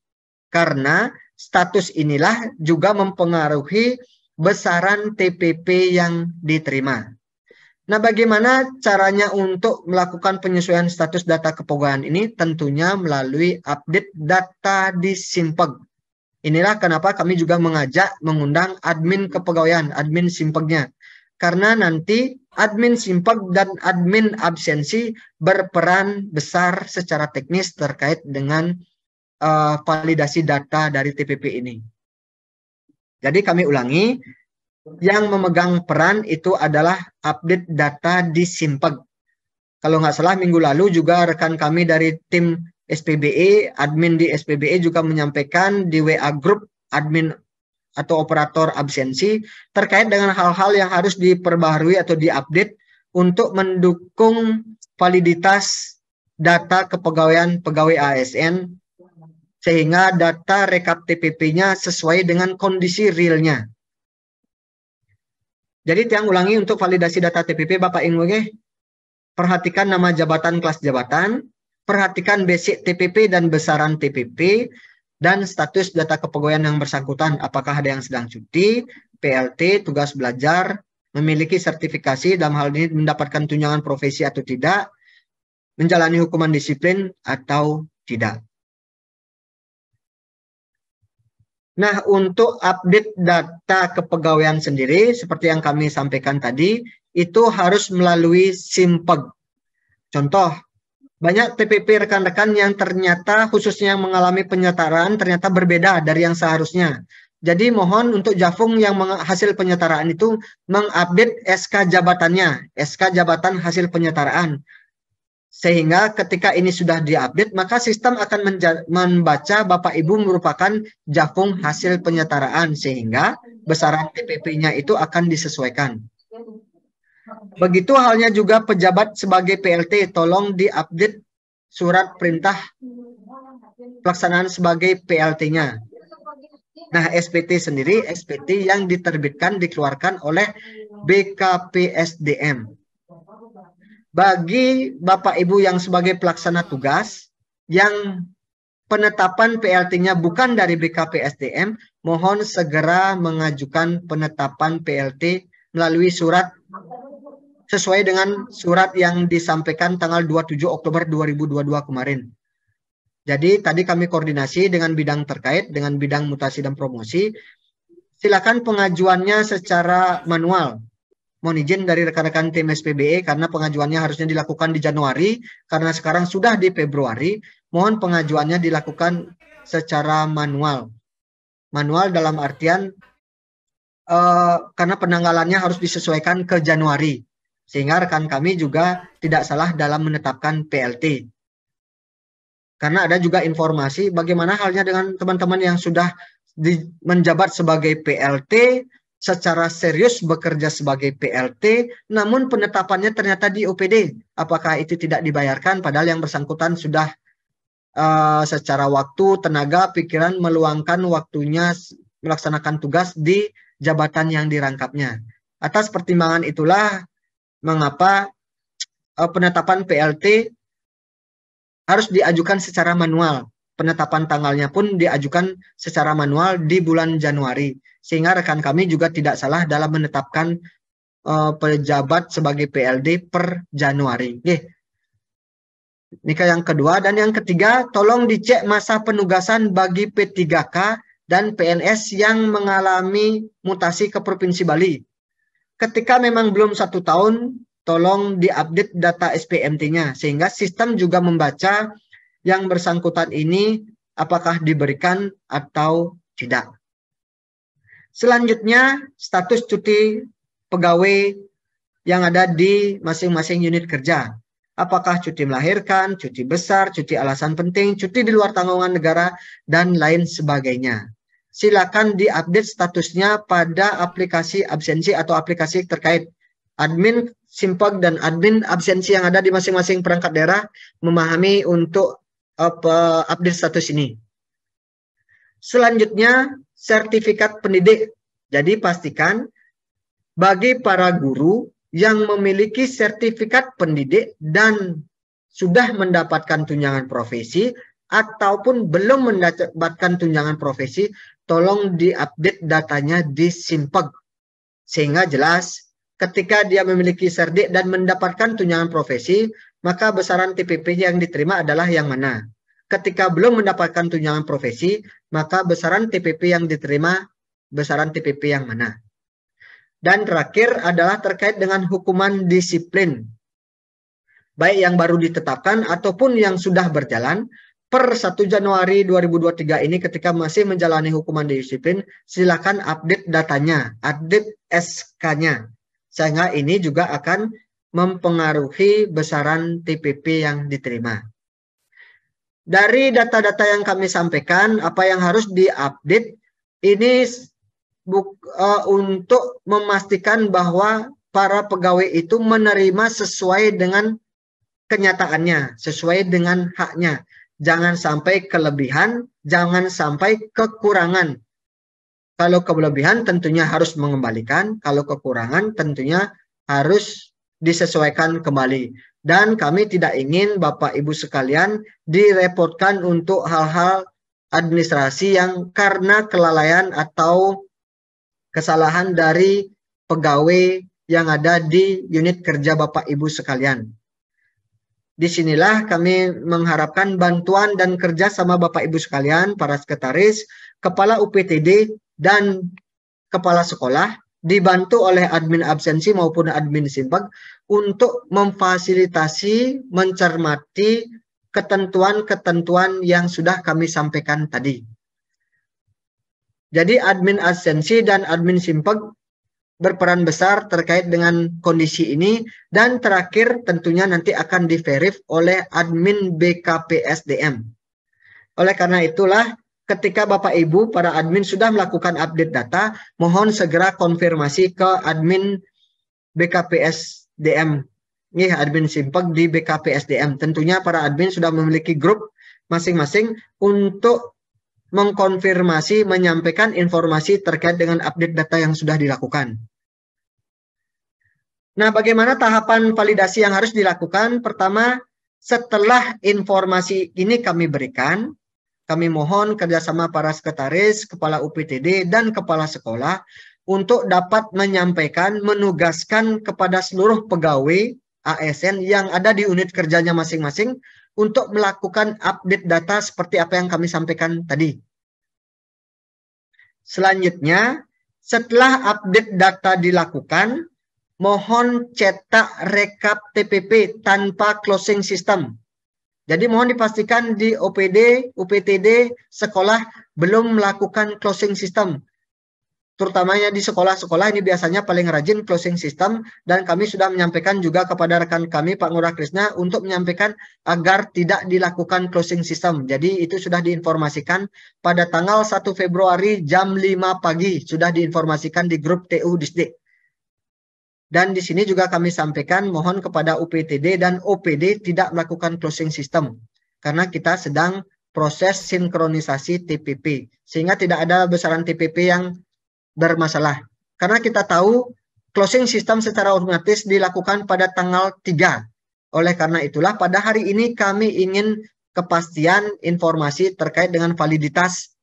Karena status inilah juga mempengaruhi besaran TPP yang diterima. Nah, bagaimana caranya untuk melakukan penyesuaian status data kepegawaian ini? Tentunya melalui update data di Simpeg. Inilah kenapa kami juga mengundang admin kepegawaian, admin Simpegnya. Karena nanti admin Simpeg dan admin absensi berperan besar secara teknis terkait dengan validasi data dari TPP ini. Jadi kami ulangi, yang memegang peran itu adalah update data di Simpeg. Kalau nggak salah minggu lalu juga rekan kami dari tim SPBE, admin di SPBE juga menyampaikan di WA Group admin atau operator absensi terkait dengan hal-hal yang harus diperbaharui atau diupdate untuk mendukung validitas data kepegawaian pegawai ASN sehingga data rekap TPP-nya sesuai dengan kondisi realnya. Jadi tiang ulangi untuk validasi data TPP Bapak Ibu, perhatikan nama jabatan, kelas jabatan, perhatikan basic TPP dan besaran TPP, dan status data kepegawaian yang bersangkutan, apakah ada yang sedang cuti, PLT, tugas belajar, memiliki sertifikasi, dalam hal ini mendapatkan tunjangan profesi atau tidak, menjalani hukuman disiplin atau tidak. Nah, untuk update data kepegawaian sendiri, seperti yang kami sampaikan tadi, itu harus melalui Simpeg. Contoh, banyak TPP rekan-rekan yang ternyata khususnya yang mengalami penyetaraan ternyata berbeda dari yang seharusnya. Jadi mohon untuk Jafung yang hasil penyetaraan itu mengupdate SK jabatannya, SK jabatan hasil penyetaraan. Sehingga ketika ini sudah diupdate, maka sistem akan membaca Bapak Ibu merupakan Jafung hasil penyetaraan, sehingga besaran TPP-nya itu akan disesuaikan. Begitu halnya juga pejabat sebagai PLT, tolong diupdate surat perintah pelaksanaan sebagai PLT-nya. Nah, SPT sendiri, SPT yang diterbitkan, dikeluarkan oleh BKPSDM. Bagi Bapak Ibu yang sebagai pelaksana tugas, yang penetapan PLT-nya bukan dari BKPSDM, mohon segera mengajukan penetapan PLT melalui surat sesuai dengan surat yang disampaikan tanggal 27 Oktober 2022 kemarin. Jadi tadi kami koordinasi dengan bidang terkait, dengan bidang mutasi dan promosi. Silakan pengajuannya secara manual. Mohon izin dari rekan-rekan tim SPBE karena pengajuannya harusnya dilakukan di Januari, karena sekarang sudah di Februari, mohon pengajuannya dilakukan secara manual. Manual dalam artian karena penanggalannya harus disesuaikan ke Januari, sehingga rekan kami juga tidak salah dalam menetapkan PLT. Karena ada juga informasi bagaimana halnya dengan teman-teman yang sudah menjabat sebagai PLT, secara serius bekerja sebagai PLT, namun penetapannya ternyata di OPD. Apakah itu tidak dibayarkan padahal yang bersangkutan sudah secara waktu, tenaga, pikiran meluangkan waktunya melaksanakan tugas di jabatan yang dirangkapnya. Atas pertimbangan itulah mengapa penetapan PLT harus diajukan secara manual. Penetapan tanggalnya pun diajukan secara manual di bulan Januari. Sehingga rekan kami juga tidak salah dalam menetapkan pejabat sebagai PLD per Januari. Ini yang kedua. Dan yang ketiga, tolong dicek masa penugasan bagi P3K dan PNS yang mengalami mutasi ke Provinsi Bali. Ketika memang belum 1 tahun, tolong diupdate data SPMT-nya. Sehingga sistem juga membaca yang bersangkutan ini apakah diberikan atau tidak. Selanjutnya, status cuti pegawai yang ada di masing-masing unit kerja. Apakah cuti melahirkan, cuti besar, cuti alasan penting, cuti di luar tanggungan negara, dan lain sebagainya. Silakan diupdate statusnya pada aplikasi absensi atau aplikasi terkait. Admin Simpeg dan admin absensi yang ada di masing-masing perangkat daerah memahami untuk update status ini. Selanjutnya, sertifikat pendidik. Jadi pastikan bagi para guru yang memiliki sertifikat pendidik dan sudah mendapatkan tunjangan profesi ataupun belum mendapatkan tunjangan profesi, tolong diupdate datanya di Simpeg. Sehingga jelas ketika dia memiliki serdik dan mendapatkan tunjangan profesi, maka besaran TPP yang diterima adalah yang mana. Ketika belum mendapatkan tunjangan profesi, maka besaran TPP yang diterima, besaran TPP yang mana. Dan terakhir adalah terkait dengan hukuman disiplin. Baik yang baru ditetapkan ataupun yang sudah berjalan, per 1 Januari 2023 ini ketika masih menjalani hukuman disiplin, silakan update datanya, update SK-nya. Sehingga ini juga akan mempengaruhi besaran TPP yang diterima. Dari data-data yang kami sampaikan, apa yang harus diupdate ini untuk memastikan bahwa para pegawai itu menerima sesuai dengan kenyataannya, sesuai dengan haknya. Jangan sampai kelebihan, jangan sampai kekurangan. Kalau kelebihan tentunya harus mengembalikan, kalau kekurangan tentunya harus disesuaikan kembali. Dan kami tidak ingin Bapak Ibu sekalian direpotkan untuk hal-hal administrasi yang karena kelalaian atau kesalahan dari pegawai yang ada di unit kerja Bapak Ibu sekalian. Disinilah kami mengharapkan bantuan dan kerja sama Bapak Ibu sekalian, para sekretaris, kepala UPTD, dan kepala sekolah, dibantu oleh admin absensi maupun admin simpag untuk memfasilitasi, mencermati ketentuan-ketentuan yang sudah kami sampaikan tadi. Jadi admin absensi dan admin simpag berperan besar terkait dengan kondisi ini, dan terakhir tentunya nanti akan diverif oleh admin BKPSDM. Oleh karena itulah ketika Bapak Ibu para admin sudah melakukan update data, mohon segera konfirmasi ke admin BKPSDM. Nih admin simpag di BKPSDM. Tentunya para admin sudah memiliki grup masing-masing untuk mengkonfirmasi, menyampaikan informasi terkait dengan update data yang sudah dilakukan. Nah, bagaimana tahapan validasi yang harus dilakukan? Pertama, setelah informasi ini kami berikan, kami mohon kerjasama para sekretaris, kepala UPTD, dan kepala sekolah untuk dapat menyampaikan, menugaskan kepada seluruh pegawai ASN yang ada di unit kerjanya masing-masing untuk melakukan update data seperti apa yang kami sampaikan tadi. Selanjutnya, setelah update data dilakukan, mohon cetak rekap TPP tanpa closing system. Jadi mohon dipastikan di OPD, UPTD, sekolah belum melakukan closing system. Terutamanya di sekolah-sekolah ini biasanya paling rajin closing system, dan kami sudah menyampaikan juga kepada rekan kami Pak Ngurah Krisna untuk menyampaikan agar tidak dilakukan closing system. Jadi itu sudah diinformasikan pada tanggal 1 Februari jam 5 pagi sudah diinformasikan di grup TU Disdik. Dan di sini juga kami sampaikan mohon kepada UPTD dan OPD tidak melakukan closing system karena kita sedang proses sinkronisasi TPP sehingga tidak ada besaran TPP yang bermasalah. Karena kita tahu closing system secara otomatis dilakukan pada tanggal 3. Oleh karena itulah pada hari ini kami ingin kepastian informasi terkait dengan validitas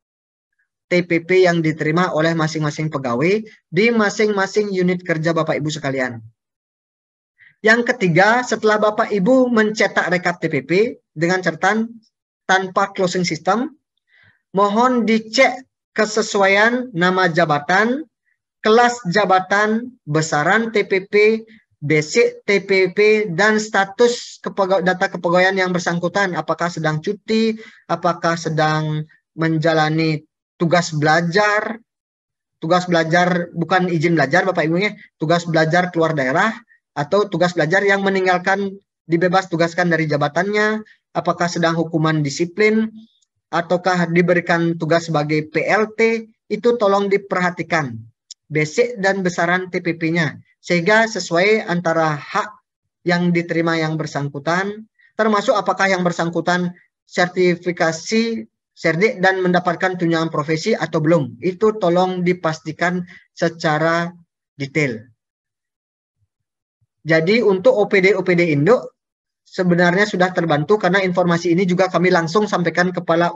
TPP yang diterima oleh masing-masing pegawai di masing-masing unit kerja Bapak Ibu sekalian. Yang ketiga, setelah Bapak Ibu mencetak rekap TPP dengan catatan tanpa closing system, mohon dicek kesesuaian nama jabatan, kelas jabatan, besaran TPP, basic TPP, dan status data kepegawaian yang bersangkutan. Apakah sedang cuti, apakah sedang menjalani tugas belajar bukan izin belajar Bapak Ibu, tugas belajar keluar daerah, atau tugas belajar yang meninggalkan dibebas tugaskan dari jabatannya, apakah sedang hukuman disiplin, ataukah diberikan tugas sebagai PLT, itu tolong diperhatikan basic dan besaran TPP-nya sehingga sesuai antara hak yang diterima yang bersangkutan, termasuk apakah yang bersangkutan sertifikasi Serdik dan mendapatkan tunjangan profesi atau belum. Itu tolong dipastikan secara detail. Jadi untuk OPD Induk sebenarnya sudah terbantu karena informasi ini juga kami langsung sampaikan kepada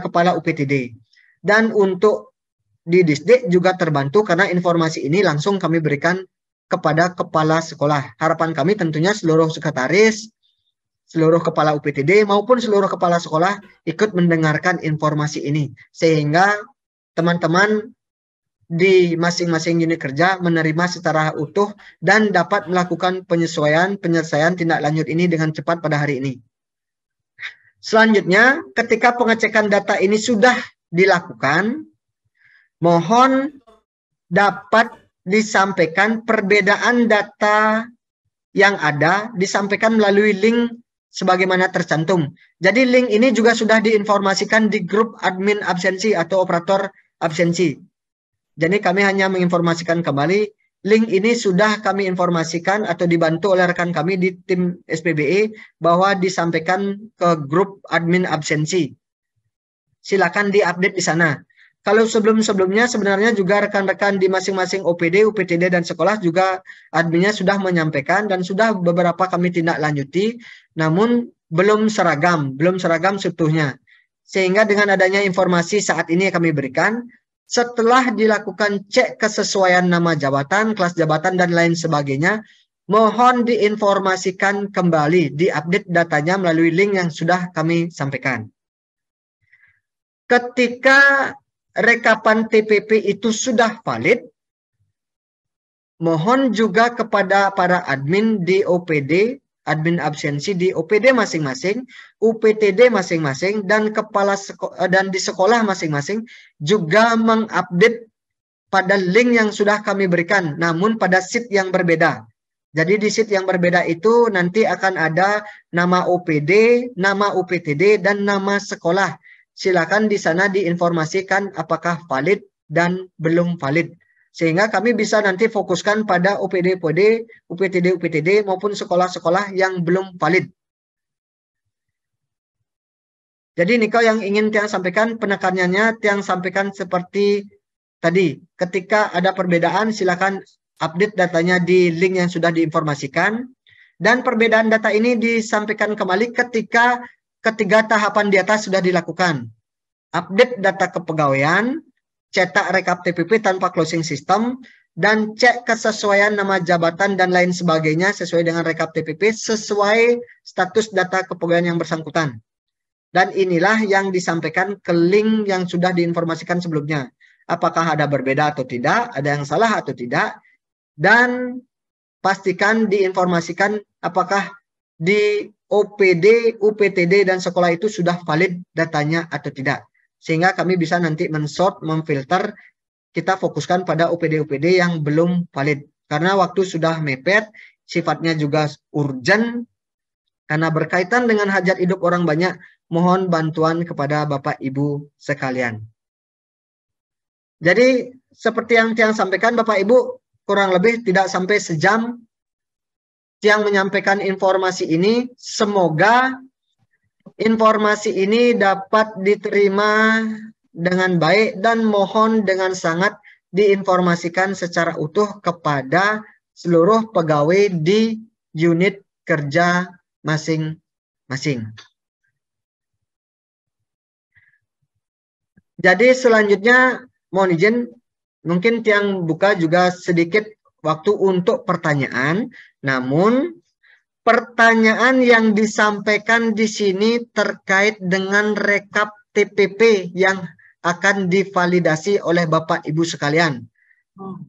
kepala UPTD. Dan untuk di Disdik juga terbantu karena informasi ini langsung kami berikan kepada kepala sekolah. Harapan kami tentunya seluruh sekretaris, seluruh kepala UPTD maupun seluruh kepala sekolah ikut mendengarkan informasi ini sehingga teman-teman di masing-masing unit kerja menerima secara utuh dan dapat melakukan penyelesaian tindak lanjut ini dengan cepat pada hari ini. Selanjutnya, ketika pengecekan data ini sudah dilakukan, mohon dapat disampaikan perbedaan data yang ada, disampaikan melalui link sebagaimana tercantum. Jadi link ini juga sudah diinformasikan di grup admin absensi atau operator absensi. Jadi kami hanya menginformasikan kembali link ini sudah kami informasikan atau dibantu oleh rekan kami di tim SPBE bahwa disampaikan ke grup admin absensi. Silakan diupdate di sana. Kalau sebelum-sebelumnya sebenarnya juga rekan-rekan di masing-masing OPD, UPTD, dan sekolah juga adminnya sudah menyampaikan dan sudah beberapa kami tindak lanjuti, namun belum seragam seutuhnya. Sehingga dengan adanya informasi saat ini yang kami berikan, setelah dilakukan cek kesesuaian nama jabatan, kelas jabatan, dan lain sebagainya, mohon diinformasikan kembali, diupdate datanya melalui link yang sudah kami sampaikan. Ketika rekapan TPP itu sudah valid, mohon juga kepada para admin di OPD, admin absensi di OPD masing-masing, UPTD masing-masing, dan kepala dan di sekolah masing-masing juga mengupdate pada link yang sudah kami berikan, namun pada sheet yang berbeda. Jadi di sheet yang berbeda itu nanti akan ada nama OPD, nama UPTD, dan nama sekolah. Silakan di sana diinformasikan apakah valid dan belum valid. Sehingga kami bisa nanti fokuskan pada OPD-OPD, UPTD-UPTD maupun sekolah-sekolah yang belum valid. Jadi Niko yang ingin Tiang sampaikan penekanannya, Tiang sampaikan seperti tadi. Ketika ada perbedaan silakan update datanya di link yang sudah diinformasikan. Dan perbedaan data ini disampaikan kembali ketika ketiga tahapan di atas sudah dilakukan. Update data kepegawaian, cetak rekap TPP tanpa closing system, dan cek kesesuaian nama jabatan dan lain sebagainya sesuai dengan rekap TPP sesuai status data kepegawaian yang bersangkutan. Dan inilah yang disampaikan ke link yang sudah diinformasikan sebelumnya. Apakah ada berbeda atau tidak, ada yang salah atau tidak, dan pastikan diinformasikan apakah di OPD, UPTD, dan sekolah itu sudah valid datanya atau tidak. Sehingga kami bisa nanti mensort, memfilter, kita fokuskan pada OPD-OPD yang belum valid. Karena waktu sudah mepet, sifatnya juga urgent, karena berkaitan dengan hajat hidup orang banyak, mohon bantuan kepada Bapak Ibu sekalian. Jadi seperti yang Tiang sampaikan Bapak Ibu, kurang lebih tidak sampai sejam Tiang menyampaikan informasi ini. Semoga informasi ini dapat diterima dengan baik dan mohon dengan sangat diinformasikan secara utuh kepada seluruh pegawai di unit kerja masing-masing. Jadi selanjutnya mohon izin mungkin Tiang buka juga sedikit waktu untuk pertanyaan. Namun pertanyaan yang disampaikan di sini terkait dengan rekap TPP yang akan divalidasi oleh Bapak Ibu sekalian.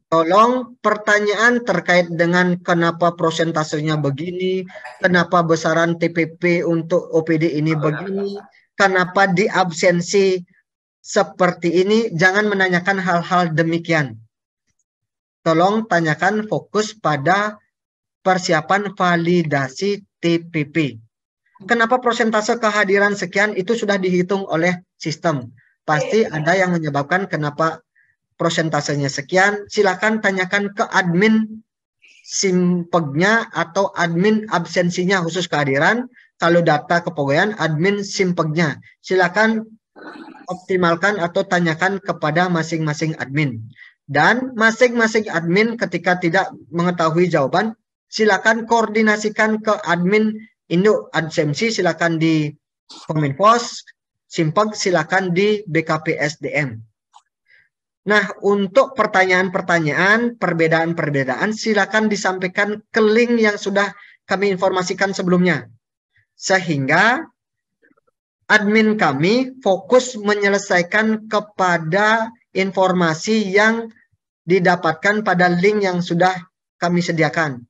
Tolong pertanyaan terkait dengan kenapa prosentasenya begini, kenapa besaran TPP untuk OPD ini begini, kenapa diabsensi seperti ini, jangan menanyakan hal-hal demikian. Tolong tanyakan fokus pada persiapan validasi TPP. Kenapa prosentase kehadiran sekian itu sudah dihitung oleh sistem. Pasti ada yang menyebabkan kenapa prosentasenya sekian. Silakan tanyakan ke admin simpegnya atau admin absensinya khusus kehadiran. Kalau data kepegawaian, admin simpegnya. Silakan optimalkan atau tanyakan kepada masing-masing admin. Dan masing-masing admin ketika tidak mengetahui jawaban, silakan koordinasikan ke admin induk absensi, silakan di Kominfos, Simpeg silakan di BKPSDM. Nah, untuk pertanyaan-pertanyaan, perbedaan-perbedaan, silakan disampaikan ke link yang sudah kami informasikan sebelumnya. Sehingga admin kami fokus menyelesaikan kepada informasi yang didapatkan pada link yang sudah kami sediakan.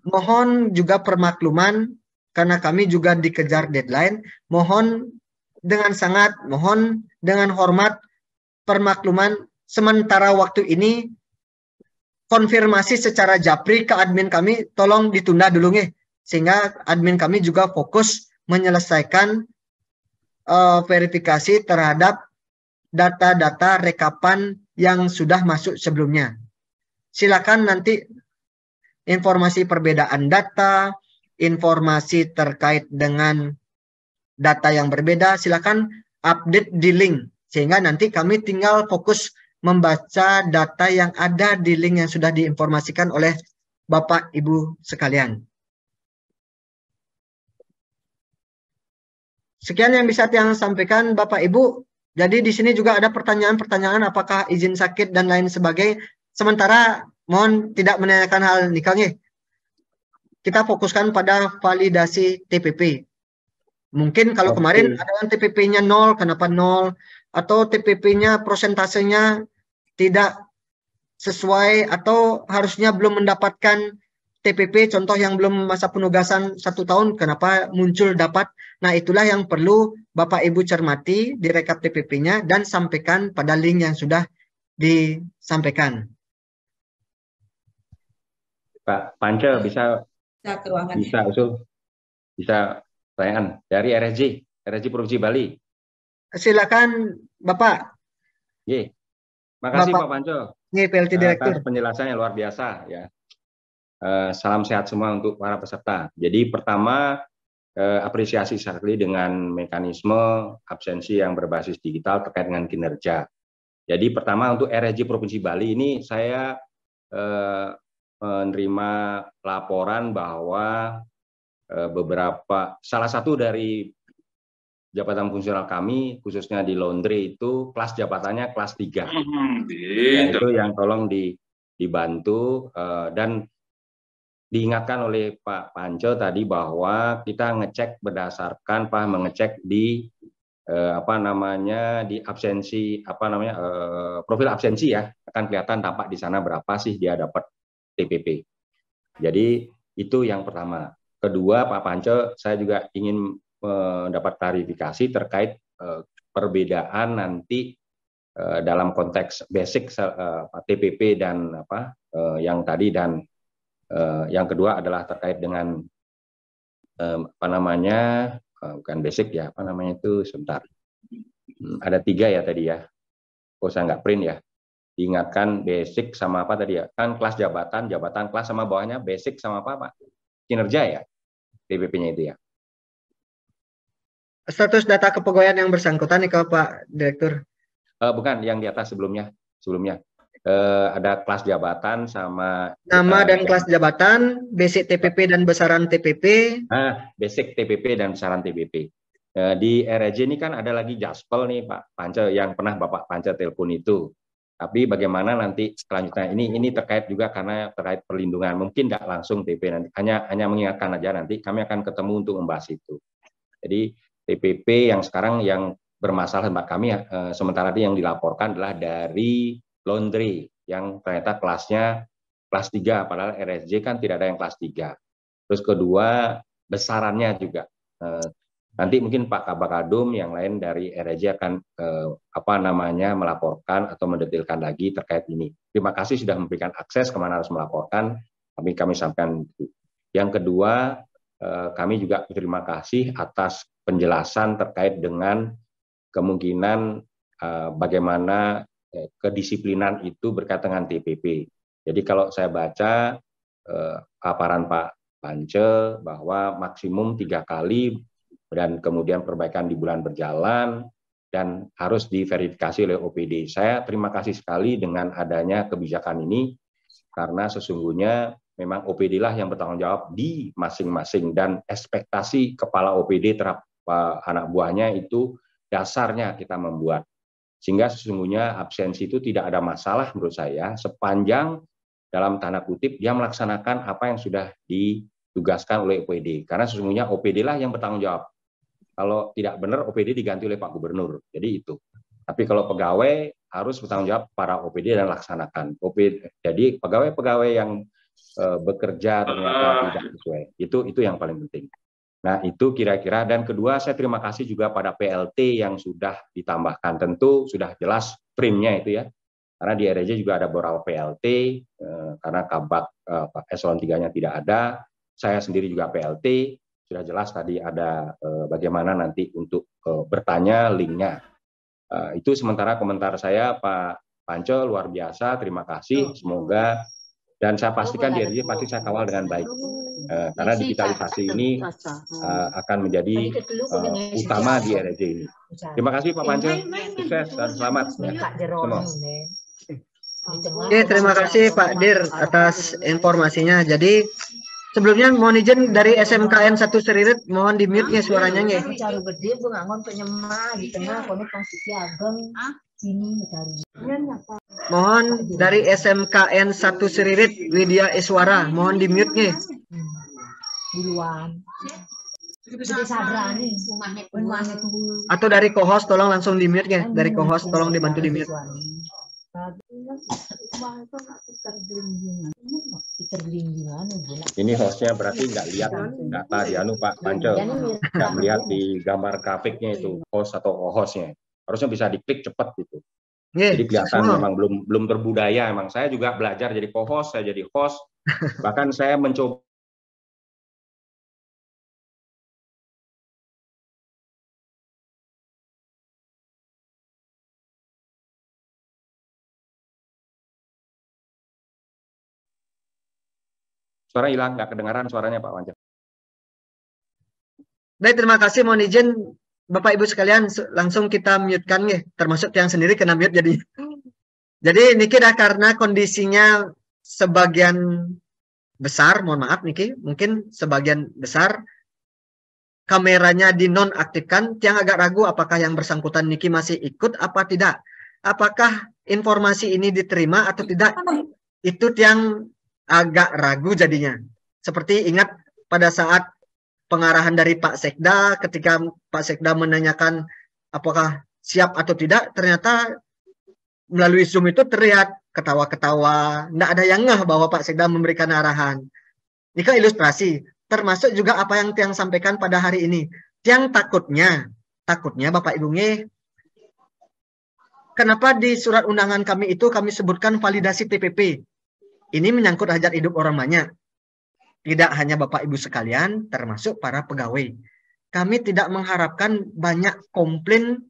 Mohon juga permakluman karena kami juga dikejar deadline. Mohon dengan hormat permakluman sementara waktu ini konfirmasi secara japri ke admin kami tolong ditunda dulu nih, sehingga admin kami juga fokus menyelesaikan verifikasi terhadap data-data rekapan yang sudah masuk sebelumnya. silakan nanti informasi perbedaan data, informasi terkait dengan data yang berbeda, silakan update di link. Sehingga nanti kami tinggal fokus membaca data yang ada di link yang sudah diinformasikan oleh Bapak Ibu sekalian. Sekian yang bisa yang sampaikan Bapak Ibu. Jadi di sini juga ada pertanyaan-pertanyaan apakah izin sakit dan lain sebagainya. Sementara mohon tidak menanyakan hal nikahnya. Kita fokuskan pada validasi TPP. Mungkin kalau kemarin ada yang TPP-nya 0, kenapa 0? Atau TPP-nya prosentasenya tidak sesuai atau harusnya belum mendapatkan TPP, contoh yang belum masa penugasan 1 tahun, kenapa muncul dapat? Nah, itulah yang perlu Bapak Ibu cermati di rekap TPP-nya dan sampaikan pada link yang sudah disampaikan. Pak Pance bisa ke ruangan. Bisa usul, bisa pertanyaan dari RSJ Provinsi Bali. Silakan Bapak. Ye. Makasih Bapak, Pak Panco. PLT Direktur. Atas penjelasannya luar biasa ya. Salam sehat semua untuk para peserta. Jadi pertama apresiasi sekali dengan mekanisme absensi yang berbasis digital terkait dengan kinerja. Jadi pertama untuk RSJ Provinsi Bali ini saya menerima laporan bahwa salah satu dari jabatan fungsional kami khususnya di laundry itu kelas jabatannya kelas 3. Ya, itu yang tolong dibantu dan diingatkan oleh Pak Panco tadi bahwa kita ngecek berdasarkan mengecek di di absensi profil absensi ya, akan kelihatan tampak di sana berapa sih dia dapat TPP. Jadi itu yang pertama. Kedua, Pak Panco, saya juga ingin mendapat klarifikasi terkait perbedaan nanti dalam konteks basic TPP dan yang tadi, dan yang kedua adalah terkait dengan bukan basic ya, sebentar. Ada 3 ya tadi ya. Kok saya nggak print ya. Diingatkan basic sama apa tadi ya? Kan kelas jabatan kelas sama bawahnya basic sama apa Pak? Kinerja ya? TPP-nya itu ya. Status data kepegawaian yang bersangkutan nih Pak Direktur. Bukan, yang di atas sebelumnya. Ada kelas jabatan sama nama dan kelas jabatan, basic TPP dan besaran TPP. Basic TPP dan besaran TPP. Di RJ ini kan ada lagi Jaspel nih Pak Panco yang pernah Bapak Panco telepon itu. Tapi bagaimana nanti selanjutnya ini terkait juga karena terkait perlindungan, mungkin tidak langsung TP, nanti hanya mengingatkan aja, nanti kami akan ketemu untuk membahas itu. Jadi TPP yang sekarang yang bermasalah tempat kami sementara ini yang dilaporkan adalah dari laundry yang ternyata kelasnya kelas 3, padahal RSJ kan tidak ada yang kelas 3. Terus kedua, besarannya juga. Nanti mungkin Pak Kabakadum yang lain dari RSJ akan melaporkan atau mendetailkan lagi terkait ini. Terima kasih sudah memberikan akses kemana harus melaporkan. Kami sampaikan. Yang kedua, kami juga berterima kasih atas penjelasan terkait dengan kemungkinan bagaimana kedisiplinan itu berkaitan dengan TPP. Jadi kalau saya baca paparan Pak Pance bahwa maksimum 3 kali dan kemudian perbaikan di bulan berjalan dan harus diverifikasi oleh OPD. Saya terima kasih sekali dengan adanya kebijakan ini karena sesungguhnya memang OPD lah yang bertanggung jawab di masing-masing, dan ekspektasi kepala OPD terhadap anak buahnya itu dasarnya kita membuat. Sehingga sesungguhnya absensi itu tidak ada masalah menurut saya sepanjang dalam tanda kutip dia melaksanakan apa yang sudah ditugaskan oleh OPD. Karena sesungguhnya OPD lah yang bertanggung jawab. Kalau tidak benar OPD diganti oleh Pak Gubernur. Jadi itu. Tapi kalau pegawai harus bertanggung jawab para OPD dan laksanakan. Jadi pegawai-pegawai yang bekerja ternyata tidak sesuai. Itu yang paling penting. Nah, itu kira-kira. Dan kedua, saya terima kasih juga pada PLT yang sudah ditambahkan. Tentu sudah jelas print-nya itu ya. Karena di RJ juga ada beberapa PLT, karena Kabak eselon 3-nya tidak ada. Saya sendiri juga PLT. Sudah jelas tadi ada bagaimana nanti untuk bertanya linknya. Itu sementara komentar saya, Pak Panco, luar biasa. Terima kasih. Semoga Dan saya pastikan di RJ pasti saya kawal dengan baik. Karena digitalisasi ini akan menjadi utama di RJ ini. Terima kasih Pak Pance, sukses dan selamat ya, semua. Oke, terima kasih Pak Dir atas informasinya. Jadi sebelumnya mohon izin dari SMKN 1 Seririt, mohon di mute nya suaranya nggih. Mohon dari SMKN 1 Seririt Widya Iswara, mohon di mute nggih. Atau dari co-host tolong langsung di mute nggih. Dari co-host tolong dibantu di mute. Ini hostnya berarti nggak lihat data di Pak Pance, nggak melihat di gambar grafiknya itu host atau co-hostnya. Harusnya bisa diklik cepat gitu. Jadi kelihatan memang belum terbudaya. Emang saya juga belajar jadi co-host, saya jadi host. Bahkan saya mencoba. Suara hilang, nggak kedengaran suaranya Pak Pance. Baik, terima kasih. Mohon izin Bapak Ibu sekalian, langsung kita mute-kan ya, termasuk yang sendiri kena mute jadi. Jadi Niki dah karena kondisinya sebagian besar, mohon maaf Niki, mungkin sebagian besar kameranya dinonaktifkan, yang agak ragu apakah yang bersangkutan Niki masih ikut apa tidak. Apakah informasi ini diterima atau tidak, itu yang agak ragu jadinya. Seperti ingat pada saat pengarahan dari Pak Sekda, ketika Pak Sekda menanyakan apakah siap atau tidak, ternyata melalui Zoom itu terlihat ketawa-ketawa, tidak ada yang ngeh bahwa Pak Sekda memberikan arahan. Ini kan ilustrasi, termasuk juga apa yang Tiang sampaikan pada hari ini. Tiang takutnya Bapak Ibu nge, kenapa di surat undangan kami itu kami sebutkan validasi TPP. Ini menyangkut hajat hidup orang banyak. Tidak hanya Bapak Ibu sekalian, termasuk para pegawai. Kami tidak mengharapkan banyak komplain.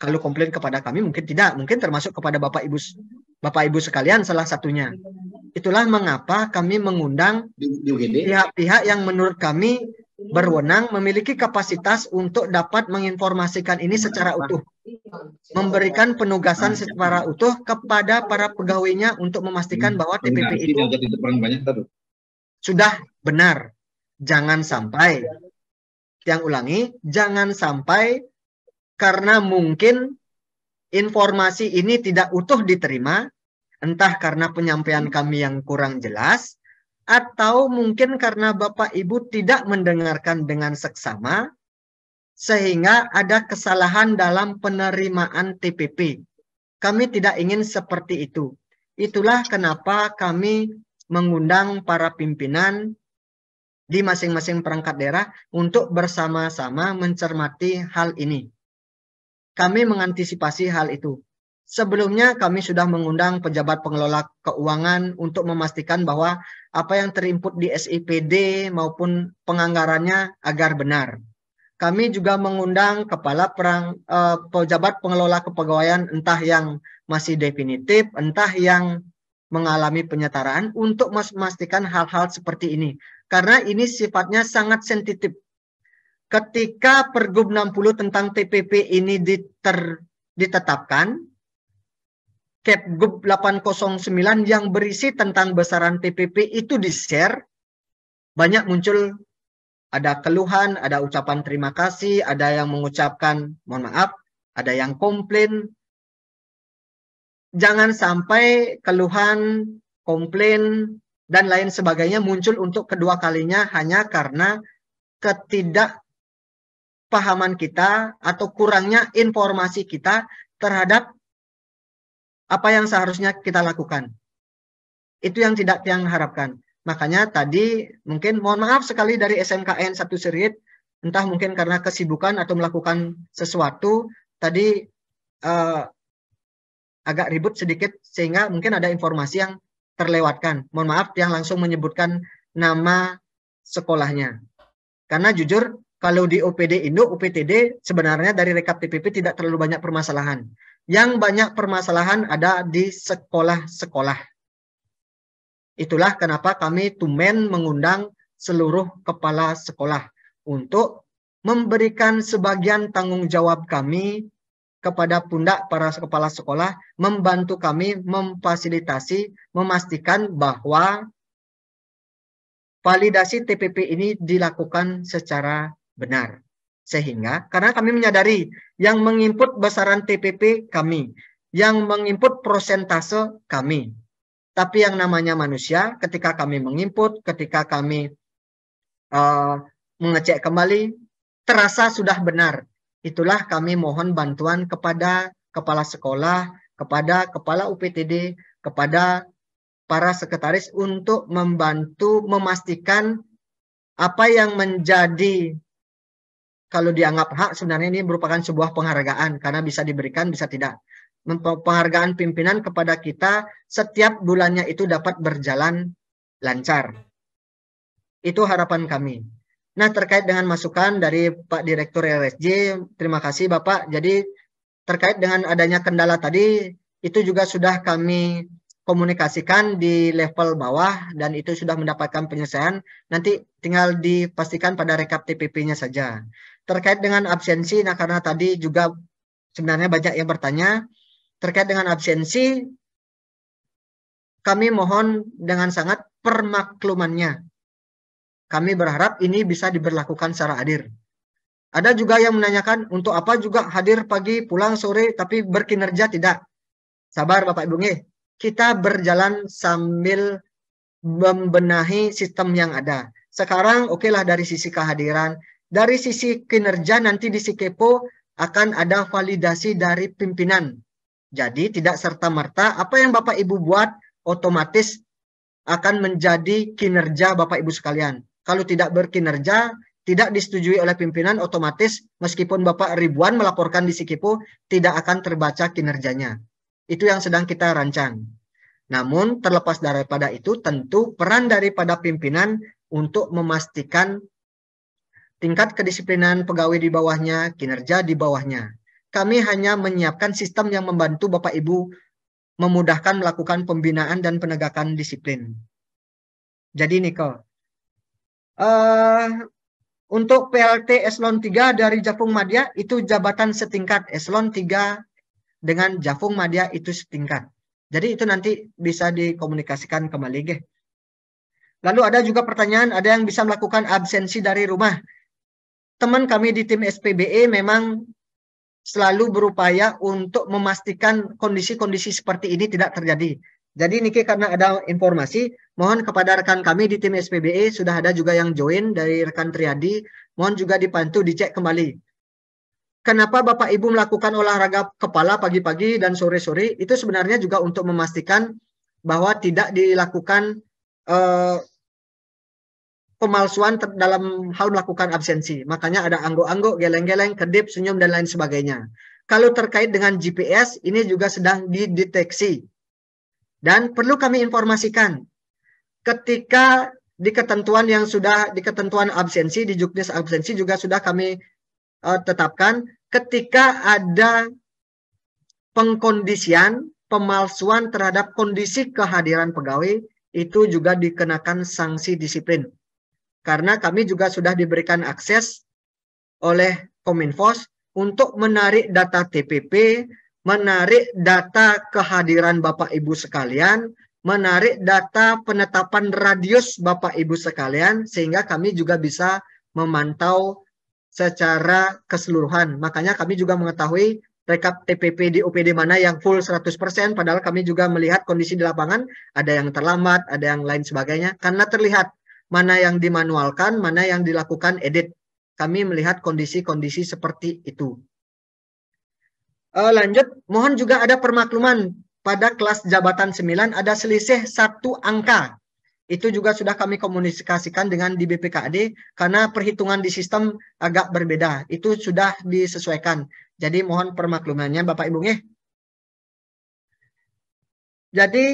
Kalau komplain kepada kami mungkin tidak, mungkin termasuk kepada Bapak Ibu sekalian salah satunya. Itulah mengapa kami mengundang pihak-pihak yang menurut kami berwenang, memiliki kapasitas untuk dapat menginformasikan ini secara utuh. Memberikan penugasan secara utuh kepada para pegawainya untuk memastikan bahwa TPP itu sudah benar. Jangan sampai, yang ulangi, jangan sampai karena mungkin informasi ini tidak utuh diterima, entah karena penyampaian kami yang kurang jelas, atau mungkin karena Bapak Ibu tidak mendengarkan dengan seksama, sehingga ada kesalahan dalam penerimaan TPP. Kami tidak ingin seperti itu. Itulah kenapa kami mengundang para pimpinan di masing-masing perangkat daerah untuk bersama-sama mencermati hal ini. Kami mengantisipasi hal itu. Sebelumnya kami sudah mengundang pejabat pengelola keuangan untuk memastikan bahwa apa yang terinput di SIPD maupun penganggarannya agar benar. Kami juga mengundang pejabat pengelola kepegawaian, entah yang masih definitif, entah yang mengalami penyetaraan, untuk memastikan hal-hal seperti ini. Karena ini sifatnya sangat sensitif. Ketika Pergub 60 tentang TPP ini ditetapkan, Kepgub 809 yang berisi tentang besaran TPP itu di-share, banyak muncul, ada keluhan, ada ucapan terima kasih, ada yang mengucapkan mohon maaf, ada yang komplain. Jangan sampai keluhan, komplain, dan lain sebagainya muncul untuk kedua kalinya hanya karena ketidakpahaman kita atau kurangnya informasi kita terhadap apa yang seharusnya kita lakukan. Itu yang tidak yang harapkan. Makanya tadi mungkin mohon maaf sekali dari SMKN 1 Seririt, entah mungkin karena kesibukan atau melakukan sesuatu, tadi agak ribut sedikit sehingga mungkin ada informasi yang terlewatkan. Mohon maaf yang langsung menyebutkan nama sekolahnya. Karena jujur kalau di OPD Indo, UPTD sebenarnya dari rekap TPP tidak terlalu banyak permasalahan. Yang banyak permasalahan ada di sekolah-sekolah. Itulah kenapa kami tumben mengundang seluruh kepala sekolah untuk memberikan sebagian tanggung jawab kami kepada pundak para kepala sekolah, membantu kami memfasilitasi, memastikan bahwa validasi TPP ini dilakukan secara benar. Sehingga, karena kami menyadari yang menginput besaran TPP kami, yang menginput prosentase kami. Tapi yang namanya manusia, ketika kami menginput, ketika kami mengecek kembali, terasa sudah benar. Itulah kami mohon bantuan kepada kepala sekolah, kepada kepala UPTD, kepada para sekretaris untuk membantu memastikan apa yang menjadi, kalau dianggap hak, sebenarnya ini merupakan sebuah penghargaan karena bisa diberikan, bisa tidak. Penghargaan pimpinan kepada kita setiap bulannya itu dapat berjalan lancar. Itu harapan kami. Nah, terkait dengan masukan dari Pak Direktur LSJ, terima kasih Bapak. Jadi terkait dengan adanya kendala tadi, itu juga sudah kami komunikasikan di level bawah dan itu sudah mendapatkan penyelesaian. Nanti tinggal dipastikan pada rekap TPP-nya saja. Terkait dengan absensi, nah karena tadi juga sebenarnya banyak yang bertanya, terkait dengan absensi, kami mohon dengan sangat permaklumannya. Kami berharap ini bisa diberlakukan secara adil. Ada juga yang menanyakan, untuk apa juga hadir pagi, pulang sore, tapi berkinerja tidak. Sabar Bapak Ibu, kita berjalan sambil membenahi sistem yang ada. Sekarang okelah dari sisi kehadiran, dari sisi kinerja nanti di Sikepo akan ada validasi dari pimpinan. Jadi tidak serta-merta apa yang Bapak Ibu buat otomatis akan menjadi kinerja Bapak Ibu sekalian. Kalau tidak berkinerja, tidak disetujui oleh pimpinan, otomatis meskipun Bapak ribuan melaporkan di Sikepo, tidak akan terbaca kinerjanya. Itu yang sedang kita rancang. Namun terlepas daripada itu, tentu peran daripada pimpinan untuk memastikan tingkat kedisiplinan pegawai di bawahnya, kinerja di bawahnya. Kami hanya menyiapkan sistem yang membantu Bapak Ibu memudahkan melakukan pembinaan dan penegakan disiplin. Jadi Niko, untuk PLT Eselon 3 dari Jafung Madya itu jabatan setingkat, Eselon 3 dengan Jafung Madya itu setingkat. Jadi itu nanti bisa dikomunikasikan kembali. Lalu ada juga pertanyaan, ada yang bisa melakukan absensi dari rumah. Teman kami di tim SPBE memang selalu berupaya untuk memastikan kondisi-kondisi seperti ini tidak terjadi. Jadi Niki, karena ada informasi, mohon kepada rekan kami di tim SPBE, sudah ada juga yang join dari rekan Triadi, mohon juga dibantu dicek kembali. Kenapa Bapak Ibu melakukan olahraga kepala pagi-pagi dan sore-sore, itu sebenarnya juga untuk memastikan bahwa tidak dilakukan pemalsuan dalam hal melakukan absensi. Makanya ada angguk-angguk, geleng-geleng, kedip, senyum, dan lain sebagainya. Kalau terkait dengan GPS, ini juga sedang dideteksi. Dan perlu kami informasikan, ketika di ketentuan yang sudah, di ketentuan absensi, di juknis absensi juga sudah kami tetapkan, ketika ada pengkondisian, pemalsuan terhadap kondisi kehadiran pegawai, itu juga dikenakan sanksi disiplin. Karena kami juga sudah diberikan akses oleh Kominfos untuk menarik data TPP, menarik data kehadiran Bapak Ibu sekalian, menarik data penetapan radius Bapak Ibu sekalian, sehingga kami juga bisa memantau secara keseluruhan. Makanya kami juga mengetahui rekap TPP di OPD mana yang full 100%, padahal kami juga melihat kondisi di lapangan, ada yang terlambat, ada yang lain sebagainya, karena terlihat mana yang dimanualkan, mana yang dilakukan edit. Kami melihat kondisi-kondisi seperti itu. Lanjut, mohon juga ada permakluman pada kelas jabatan 9 ada selisih 1 angka. Itu juga sudah kami komunikasikan dengan di BPKAD karena perhitungan di sistem agak berbeda. Itu sudah disesuaikan. Jadi mohon permaklumannya Bapak Ibu. Jadi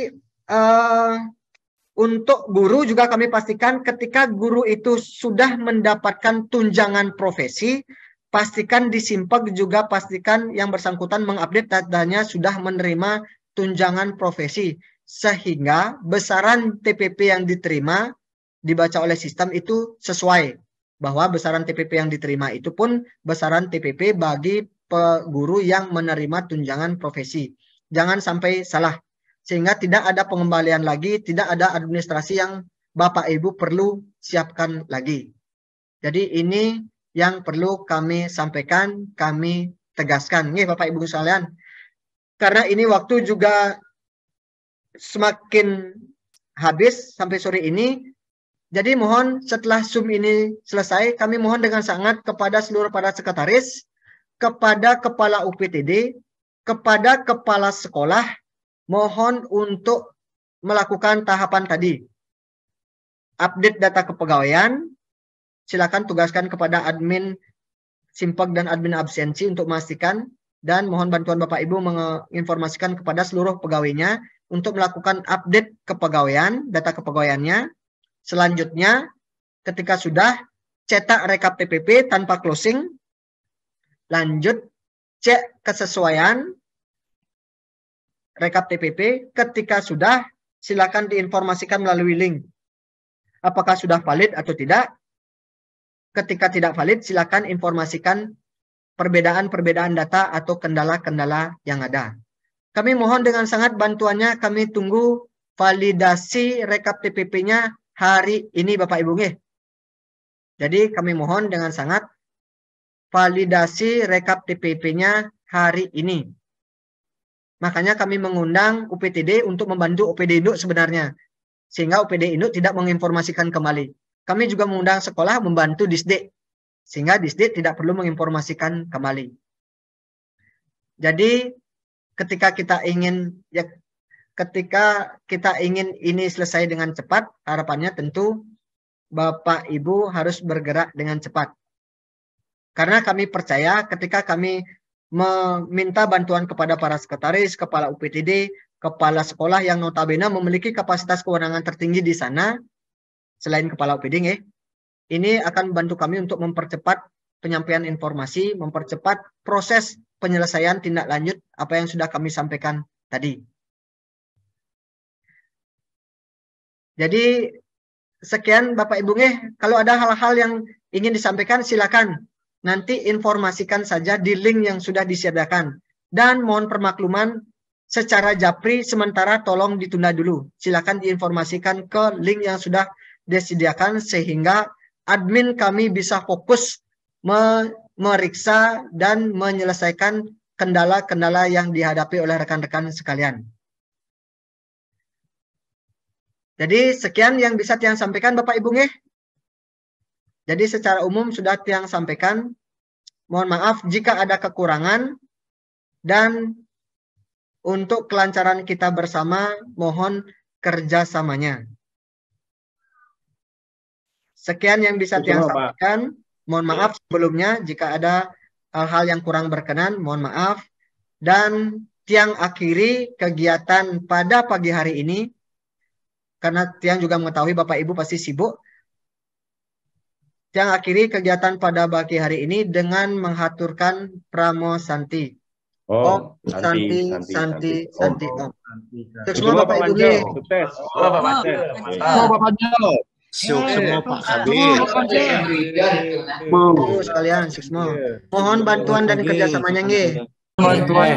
untuk guru juga kami pastikan ketika guru itu sudah mendapatkan tunjangan profesi, pastikan di Simpeg juga pastikan yang bersangkutan mengupdate datanya sudah menerima tunjangan profesi. sehingga besaran TPP yang diterima dibaca oleh sistem itu sesuai, bahwa besaran TPP yang diterima itu pun besaran TPP bagi guru yang menerima tunjangan profesi. Jangan sampai salah, sehingga tidak ada pengembalian lagi, tidak ada administrasi yang Bapak Ibu perlu siapkan lagi. Jadi ini yang perlu kami sampaikan, kami tegaskan. Nih Bapak Ibu sekalian, karena ini waktu juga semakin habis sampai sore ini, jadi mohon setelah Zoom ini selesai, kami mohon dengan sangat kepada seluruh para sekretaris, kepada kepala UPTD, kepada kepala sekolah, mohon untuk melakukan tahapan tadi. Update data kepegawaian, silakan tugaskan kepada admin Simpek dan admin absensi untuk memastikan, dan mohon bantuan Bapak Ibu menginformasikan kepada seluruh pegawainya untuk melakukan update kepegawaian, data kepegawaiannya. Selanjutnya, ketika sudah, cetak rekap TPP tanpa closing, lanjut cek kesesuaian rekap TPP. Ketika sudah, silakan diinformasikan melalui link. Apakah sudah valid atau tidak? Ketika tidak valid, silakan informasikan perbedaan-perbedaan data atau kendala-kendala yang ada. Kami mohon dengan sangat bantuannya, kami tunggu validasi rekap TPP-nya hari ini Bapak Ibu. Jadi kami mohon dengan sangat validasi rekap TPP-nya hari ini. Makanya kami mengundang UPTD untuk membantu OPD Induk sebenarnya. Sehingga OPD Induk tidak menginformasikan kembali. Kami juga mengundang sekolah membantu Disdik. Sehingga Disdik tidak perlu menginformasikan kembali. Jadi ketika kita ingin ini selesai dengan cepat, harapannya tentu Bapak Ibu harus bergerak dengan cepat. Karena kami percaya ketika kami meminta bantuan kepada para sekretaris, kepala UPTD, kepala sekolah yang notabene memiliki kapasitas kewenangan tertinggi di sana, selain kepala UPD, ini akan membantu kami untuk mempercepat penyampaian informasi, mempercepat proses penyelesaian tindak lanjut apa yang sudah kami sampaikan tadi. Jadi sekian Bapak Ibu, kalau ada hal-hal yang ingin disampaikan silakan. Nanti informasikan saja di link yang sudah disediakan. Dan mohon permakluman secara japri sementara tolong ditunda dulu. Silakan diinformasikan ke link yang sudah disediakan sehingga admin kami bisa fokus memeriksa dan menyelesaikan kendala-kendala yang dihadapi oleh rekan-rekan sekalian. Jadi sekian yang bisa Tiang sampaikan Bapak Ibu. Jadi secara umum sudah Tiang sampaikan. Mohon maaf jika ada kekurangan, dan untuk kelancaran kita bersama mohon kerjasamanya. Sekian yang bisa Tiang sampaikan. Mohon maaf sebelumnya jika ada hal-hal yang kurang berkenan, mohon maaf. Dan Tiang akhiri kegiatan pada pagi hari ini, karena Tiang juga mengetahui Bapak Ibu pasti sibuk. Tiang akhiri kegiatan pada pagi hari ini dengan menghaturkan Pramo Santi. Om Santi Om. Semua Bapak Ibu. Bapak Jo. Semua Pak Kabir. Sekalian, semua. Mohon bantuan dan kerjasamanya Bantuan.